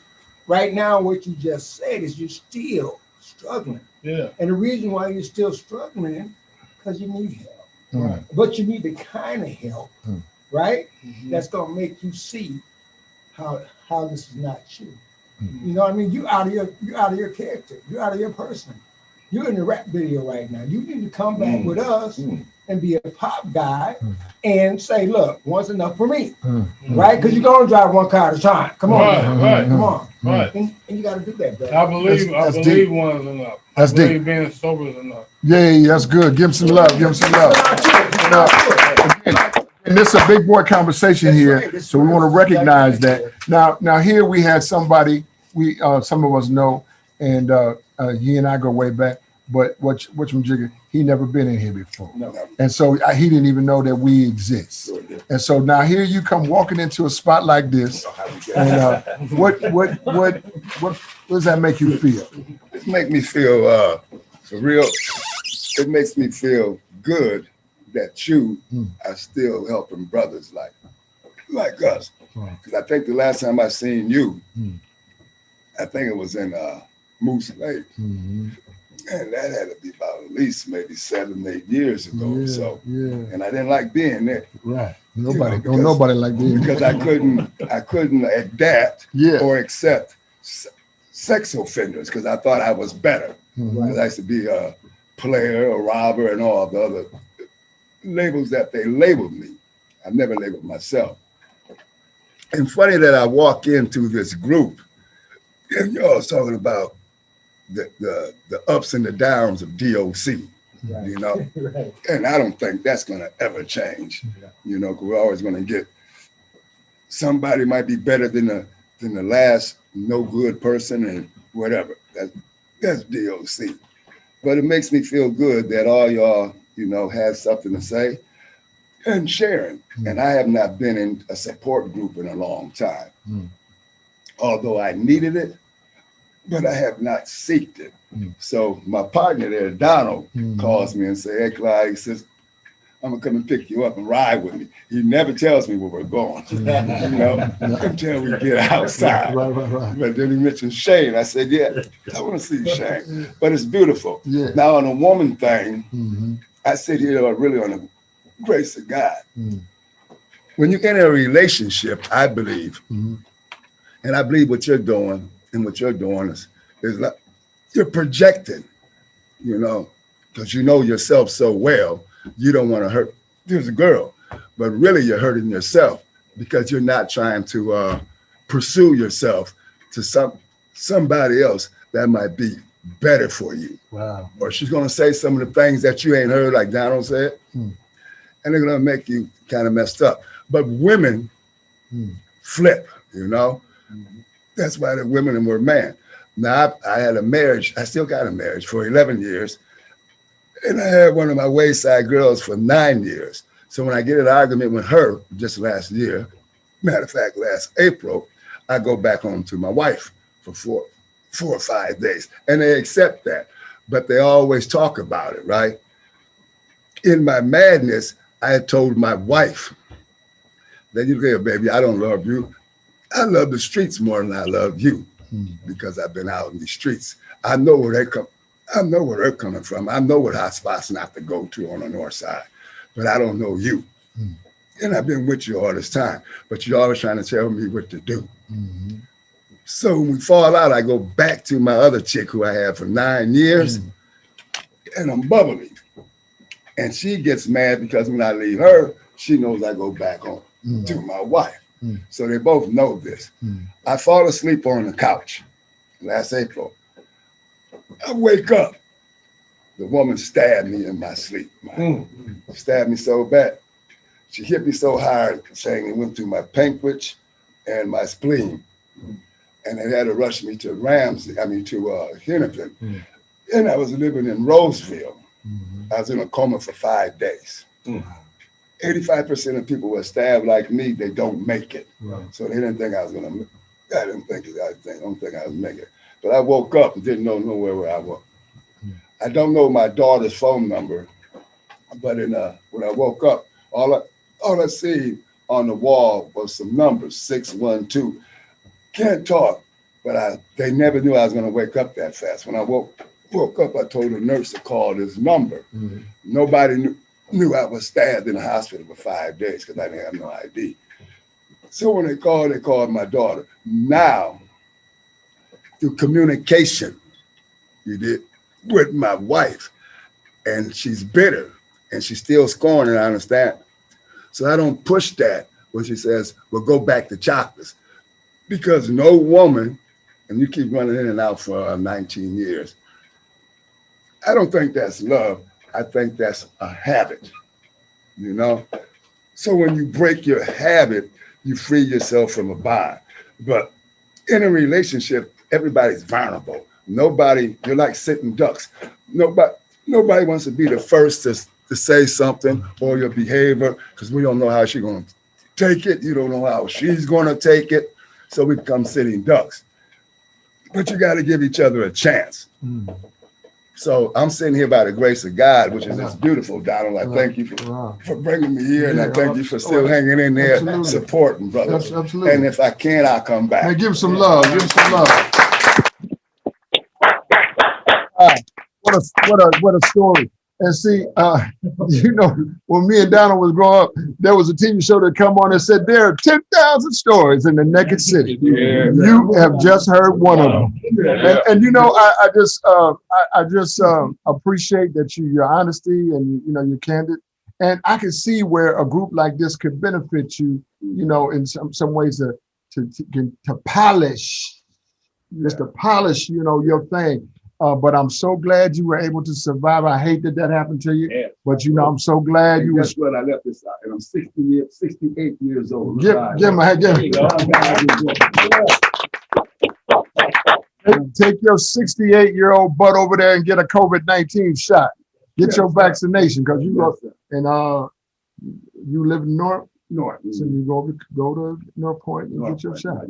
right now, what you just said is you're still struggling. Yeah. And the reason why you're still struggling, because you need help. Right. But you need the kind of help, right? That's gonna make you see how this is not you. You know what I mean? You out of your character. You out of your person. You're in the rap video right now. You need to come back with us and be a pop guy and say, look, one's enough for me. Right? Because you're going to drive one car at a time. Come on. Right. Come on. Right. And you got to do that, brother. I believe That's I believe deep. one's enough. That's I believe deep. being sober is enough. Yeah, that's good. Give him some love. Give him some love. And this is a big boy conversation here, so we want to recognize that. Now here we had somebody we some of us know, and he and I go way back. But whatchamajigger, he never been in here before, and so he didn't even know that we exist. And so now here you come walking into a spot like this, and what does that make you feel? It makes me feel for real. It makes me feel good that you are still helping brothers like us. Because I think the last time I seen you, I think it was in Moose Lake. And that had to be about at least maybe 7, 8 years ago. And I didn't like being there. Right. Nobody, nobody like being there. Because I couldn't adapt or accept sex offenders because I thought I was better. Because I used to be a player, a robber, and all the other labels that they labeled me. I've never labeled myself. And funny that I walk into this group and y'all was talking about the ups and the downs of DOC, you know? And I don't think that's gonna ever change, you know, because we're always gonna get somebody might be better than the last no good person and whatever. That's DOC. But it makes me feel good that all y'all, you know, have something to say and sharing. And I have not been in a support group in a long time. Although I needed it, but I have not seeked it. So my partner there, Donald, calls me and say, hey, Clyde, he says, I'm gonna come and pick you up and ride with me. He never tells me where we're going, you know, until we get outside. But then he mentioned Shane. I said, yeah, I wanna see Shane. But it's beautiful. Now on the woman thing, I sit here really on the grace of God. When you enter a relationship, I believe, and I believe what you're doing and what you're doing is like you're projecting, you know, because you know yourself so well, you don't want to hurt. There's a girl, but really you're hurting yourself because you're not trying to pursue yourself to somebody else that might be better for you. Wow. Or she's gonna say some of the things that you ain't heard, like Donald said, and they're gonna make you kind of messed up. But women flip, you know. That's why the women were man. Now I had a marriage. I still got a marriage for 11 years. And I had one of my wayside girls for 9 years. So when I get an argument with her just last year, matter of fact, last April, I go back home to my wife for four or 5 days. And they accept that. But they always talk about it, right? In my madness, I had told my wife that, you here, baby, I don't love you. I love the streets more than I love you because I've been out in the streets. I know where they come. I know where they're coming from. I know what hot spots not to go to on the north side, but I don't know you. And I've been with you all this time, but you're always trying to tell me what to do. So when we fall out, I go back to my other chick who I had for 9 years, and I'm bubbly. And she gets mad because when I leave her, she knows I go back home to my wife. So they both know this. I fall asleep on the couch last April. I wake up. The woman stabbed me in my sleep. Stabbed me so bad. She hit me so hard, saying it went through my pancreas and my spleen. And they had to rush me to Hennepin. And I was living in Roseville. I was in a coma for 5 days. 85% of people were stabbed like me, they don't make it. So they didn't think I was gonna, I don't think I was making it. But I woke up and didn't know nowhere where I was. I don't know my daughter's phone number, but when I woke up, all I see on the wall was some numbers, 612. Can't talk, but they never knew I was gonna wake up that fast. When I woke up, I told the nurse to call this number. Nobody knew I was stabbed in the hospital for 5 days because I didn't have no ID. So when they called my daughter. Now, through communication, with my wife, and she's bitter, and she's still scorning, I understand. So I don't push that when she says, well, go back to chocolates. Because no woman, and you keep running in and out for 19 years, I don't think that's love. I think that's a habit, you know? So when you break your habit, you free yourself from a bond. But in a relationship, everybody's vulnerable. Nobody, you're like sitting ducks. Nobody wants to be the first to say something or your behavior, because we don't know how she's going to take it. You don't know how she's going to take it. So we become sitting ducks. But you got to give each other a chance. So I'm sitting here by the grace of God, which is just beautiful, Donald. I thank you for bringing me here, and I thank you for still hanging in there, supporting, brother. Absolutely. And if I can, I'll come back. Man, give him some love. Give him some love. What a story. And see, you know, when me and Donald was growing up, there was a TV show that come on that said there are 10,000 stories in the Naked City. You have just heard one of them. And you know, I just appreciate that your honesty and you know your candid. And I can see where a group like this could benefit you, you know, in some ways to polish, just to polish, you know, your thing. But I'm so glad you were able to survive. I hate that happened to you, but you know, I'm so glad you. Guess what? I left this out, and I'm 68 years old. Give Take your 68-year-old butt over there and get a COVID-19 shot. Get your vaccination, because you go and you live in North, so you go to North Point and get your shot.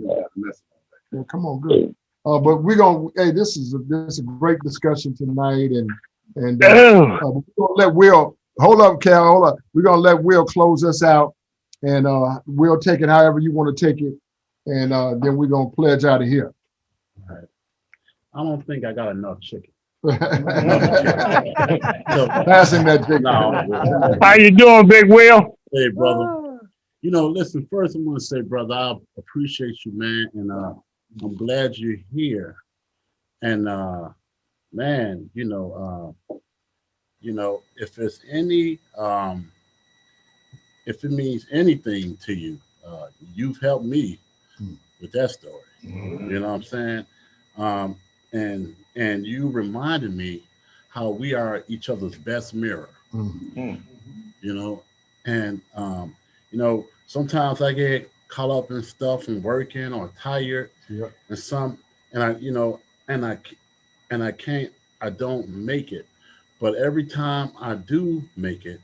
Yeah, come on, good. But we're gonna. Hey, this is a great discussion tonight, and we're gonna let Will. Hold up, Cal. Hold up. We're gonna let Will close us out, and Will take it however you want to take it, and then we're gonna pledge out of here. All right. I don't think I got enough chicken. Passing that chicken. No. How you doing, Big Will? Hey, brother. You know, listen. First, I'm gonna say, brother, I appreciate you, man, and I'm glad you're here. And man, you know, if it's any, if it means anything to you, you've helped me with that story. You know what I'm saying? And you reminded me how we are each other's best mirror. You know, and you know, sometimes I get caught up in stuff and working or tired, and I don't make it. But every time I do make it,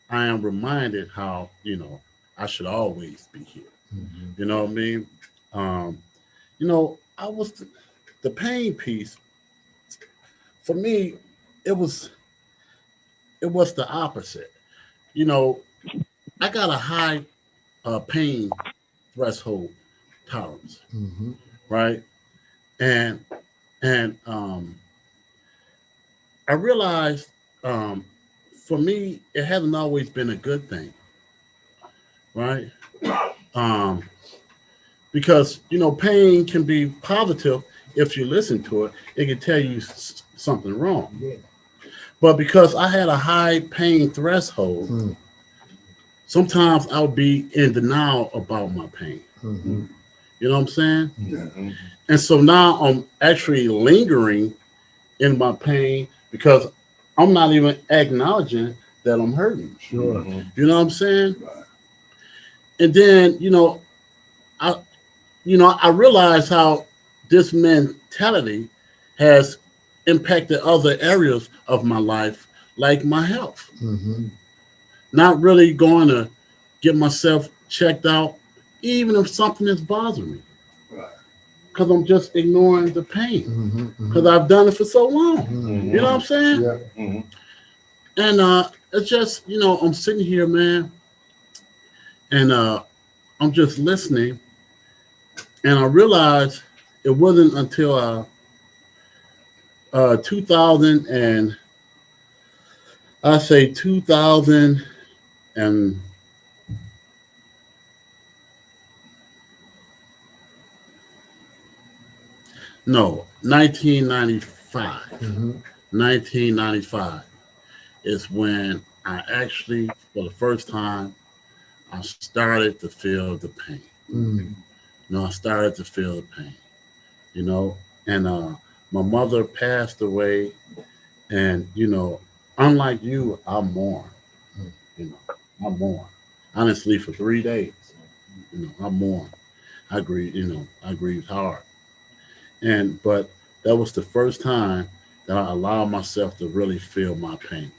I am reminded how, you know, I should always be here. You know what I mean? You know, I was the pain piece for me. It was the opposite. You know, I got a high pain threshold tolerance, right? And I realized for me, it hasn't always been a good thing, right? Because, you know, pain can be positive if you listen to it. It can tell you something wrong. But because I had a high pain threshold, sometimes I would be in denial about my pain. You know what I'm saying? And so now I'm actually lingering in my pain because I'm not even acknowledging that I'm hurting. Sure. You know what I'm saying? And then, I realize how this mentality has impacted other areas of my life, like my health. Not really going to get myself checked out, even if something is bothering me. Because I'm just ignoring the pain. Because I've done it for so long. You know what I'm saying? Yeah. And it's just, I'm sitting here, man, and I'm just listening. And I realized it wasn't until 2000 and I say 2000 and no, 1995. 1995 is when I actually, for the first time, I started to feel the pain. I started to feel the pain, and my mother passed away, and, unlike you, I mourn, I mourn. I didn't sleep for 3 days, I mourn. I grieve, I grieved hard. But that was the first time that I allowed myself to really feel my pain.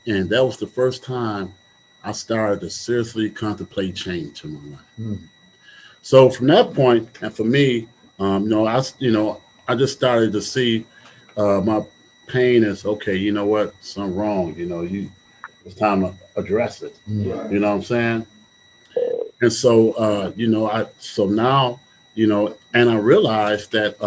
And that was the first time I started to seriously contemplate change in my life. So from that point, and for me, I just started to see my pain as, okay, you know what, something wrong. It's time to address it. You know what I'm saying? And so, so now, and I realized that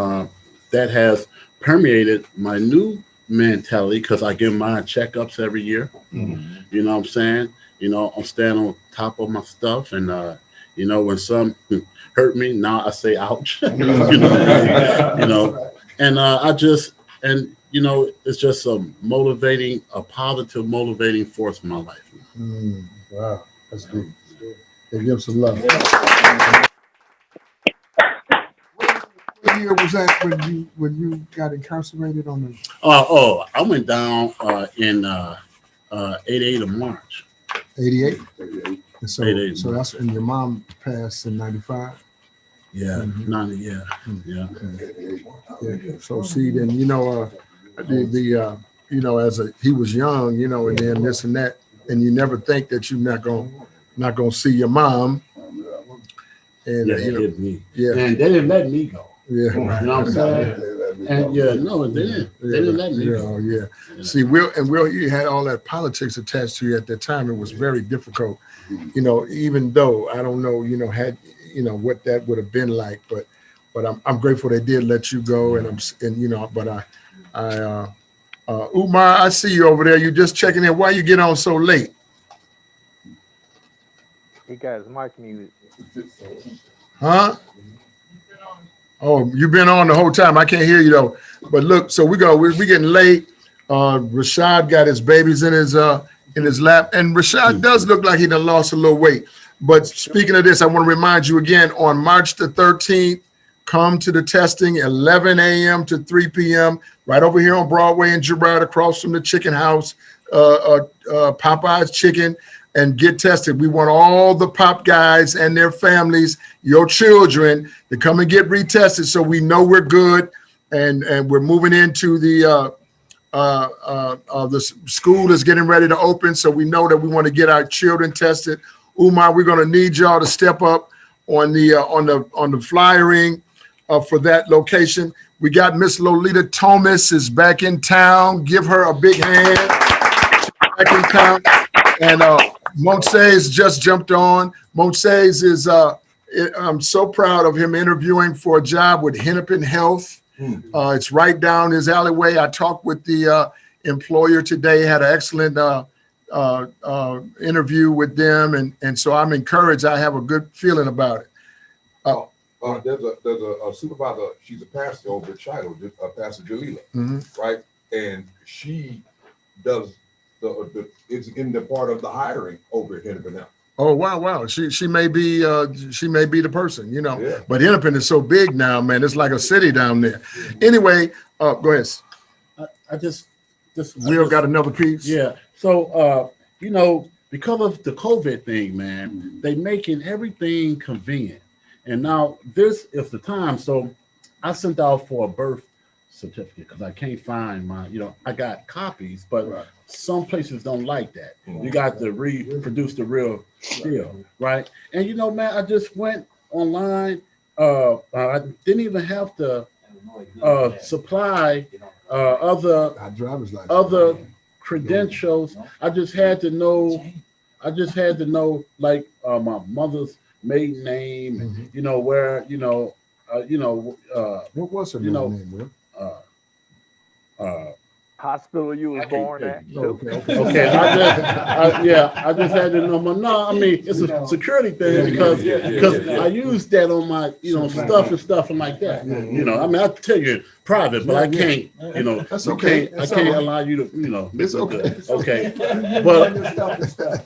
that has permeated my new mentality because I give my checkups every year. You know what I'm saying? I'm staying on top of my stuff, and when some hurt me, now I say ouch. And it's just a positive motivating force in my life. Wow, that's good. They give some love. What year was that when you got incarcerated on the? I went down in 88 of March. 88. So 88. So that's, and your mom passed in 95. Yeah, 90. Yeah. Yeah. So see, then as he was young, and then this and that, and you never think that you're not gonna see your mom. And Yeah, they hit me. Yeah, and they didn't let me go. Yeah, You know what I'm saying? And no, they didn't. They didn't let me go. Yeah. See, Will, you had all that politics attached to you at that time. It was very difficult. Even though I don't know, what that would have been like, but I'm grateful they did let you go, Umar, I see you over there. You just checking in. Why you get on so late? He got his mic muted. Huh? Oh, you've been on the whole time. I can't hear you though. But look, so we're getting late. Rashad got his babies in his lap, and Rashad does look like he done lost a little weight. But speaking of this, I want to remind you again, on March the 13th, come to the testing, 11 a.m. to 3 p.m. right over here on Broadway in Girard, across from the chicken house, Popeye's Chicken, and get tested. We want all the Pop guys and their families, your children, to come and get retested so we know we're good, and we're moving into the school is getting ready to open, so we know that we want to get our children tested. Umar, we're going to need y'all to step up on the flyering for that location. We got Miss Lolita Thomas is back in town. Give her a big hand. Back in town. And Montse's just jumped on. Montse's is, I'm so proud of him interviewing for a job with Hennepin Health. It's right down his alleyway. I talked with the employer today, had an excellent interview with them. And so I'm encouraged. I have a good feeling about it. There's a supervisor. She's a pastor over at Shiloh, Pastor Jalila, right? And she does it's in the part of the hiring over at Hennepin Health. Oh wow! She may be the person, Yeah. But Hennepin is so big now, man. It's like a city down there. Anyway, go ahead. I just Will got another piece. Yeah. So because of the COVID thing, man, they making everything convenient. And now this is the time. So I sent out for a birth certificate because I can't find my, I got copies, but some places don't like that. You got to reproduce the real deal, right? And man, I just went online. I didn't even have to supply other credentials. I just had to know like my mother's maiden name, and where what was her maiden name, Will? hospital you was born at. Too. Okay, I just had to know my. No, I mean it's a security thing because I use that on my stuff and like that. You know, I mean I tell you private, but I can't. You know, That's okay. I can't allow you to. It's okay. Okay,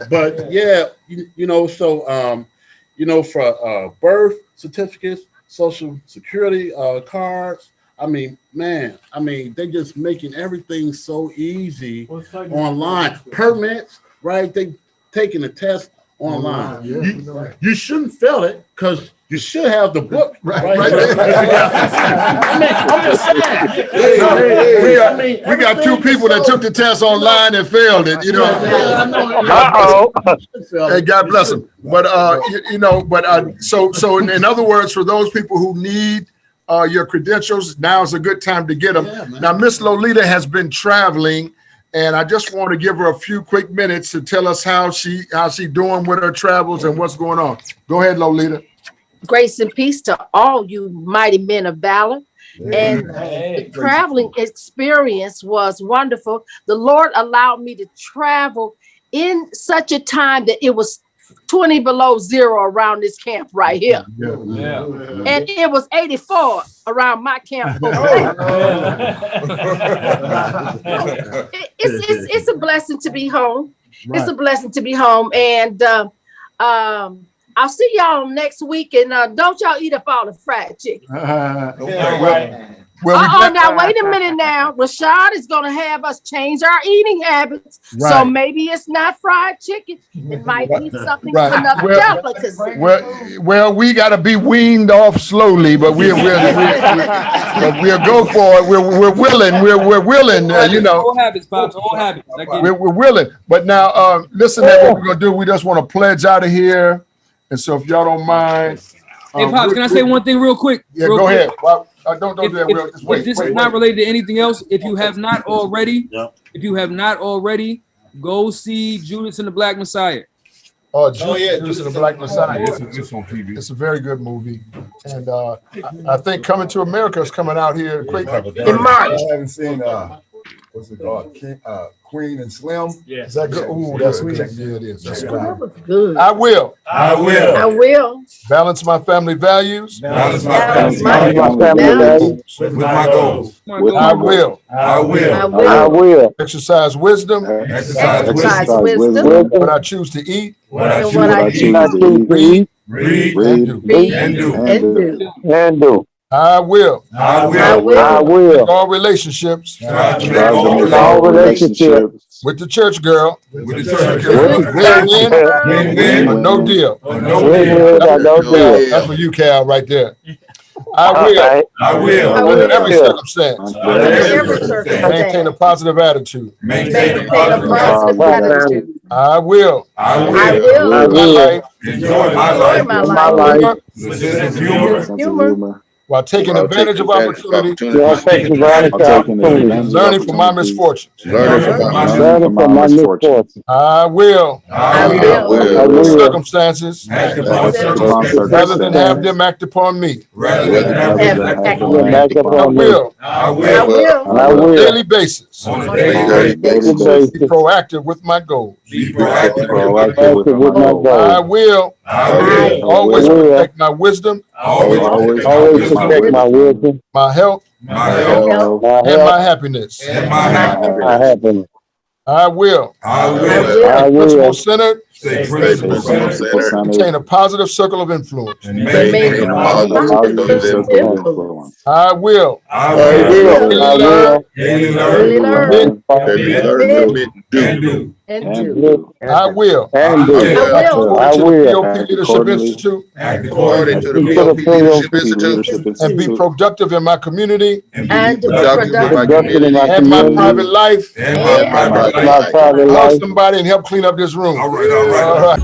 but yeah, so for birth certificates, social security cards. I mean, man, they just making everything so easy online. Permits, right? They taking the test online. You shouldn't fail it because you should have the book. Right. I mean, I'm just saying. We got two people that took the test online and failed it. You know. Hey, God bless them. But so in other words, for those people who need your credentials, now is a good time to get them. Now, Miss Lolita has been traveling, and I just want to give her a few quick minutes to tell us how she doing with her travels and what's going on. Go ahead, Lolita. Grace and peace to all you mighty men of valor. And the traveling experience was wonderful. The Lord allowed me to travel in such a time that it was 20 below zero around this camp right here. And it was 84 around my camp. It's a blessing to be home. It's a blessing to be home. And I'll see y'all next week. And don't y'all eat up all the fried chicken. Now wait a minute now. Rashad is going to have us change our eating habits. Right. So maybe it's not fried chicken. It might be something another delicacy. Well, we got to be weaned off slowly, but we'll go for it. We're willing. We're willing. All habits, Pops. All habits. We're willing. But now, listen to what we're gonna do. We just want to pledge out of here, and so if y'all don't mind. Hey, Pops, can I say one thing real quick? Yeah, go ahead. Well, don't do that. Just wait. If this is not related to anything else, if you have not already, go see Judas and the Black Messiah. Judas and the Black Messiah. It's on TV. It's a very good movie, and I think Coming to America is coming out here quick in March. I haven't seen what's it called? Queen and Slim. Yeah. Is that good? Ooh, that's sweet. Yeah, it is. That's good. I will. Balance my family values. Balance my family values. With my goals. I will. Exercise wisdom. What I choose to eat. What I choose to eat. Read. And do. I will. All relationships. All relationships. With the church girl. With the church Win. No deal. That's for you, Cal, right there. I will. In every circumstance. Maintain a positive attitude. I will. Enjoy my life. With sense of humor. While taking advantage of opportunity, learning from my misfortunes. I will. Circumstances, rather than have them act upon me. I will. On a daily basis. Be proactive with my goals. I will. Always protect my wisdom. Always protect my wisdom, my health, and my happiness. I will. Principle centered. Maintain a positive circle of influence. I will. Daily learn. I will. POP Leadership Institute. And be productive in my community. And my private life. Help somebody and help clean up this room. All right.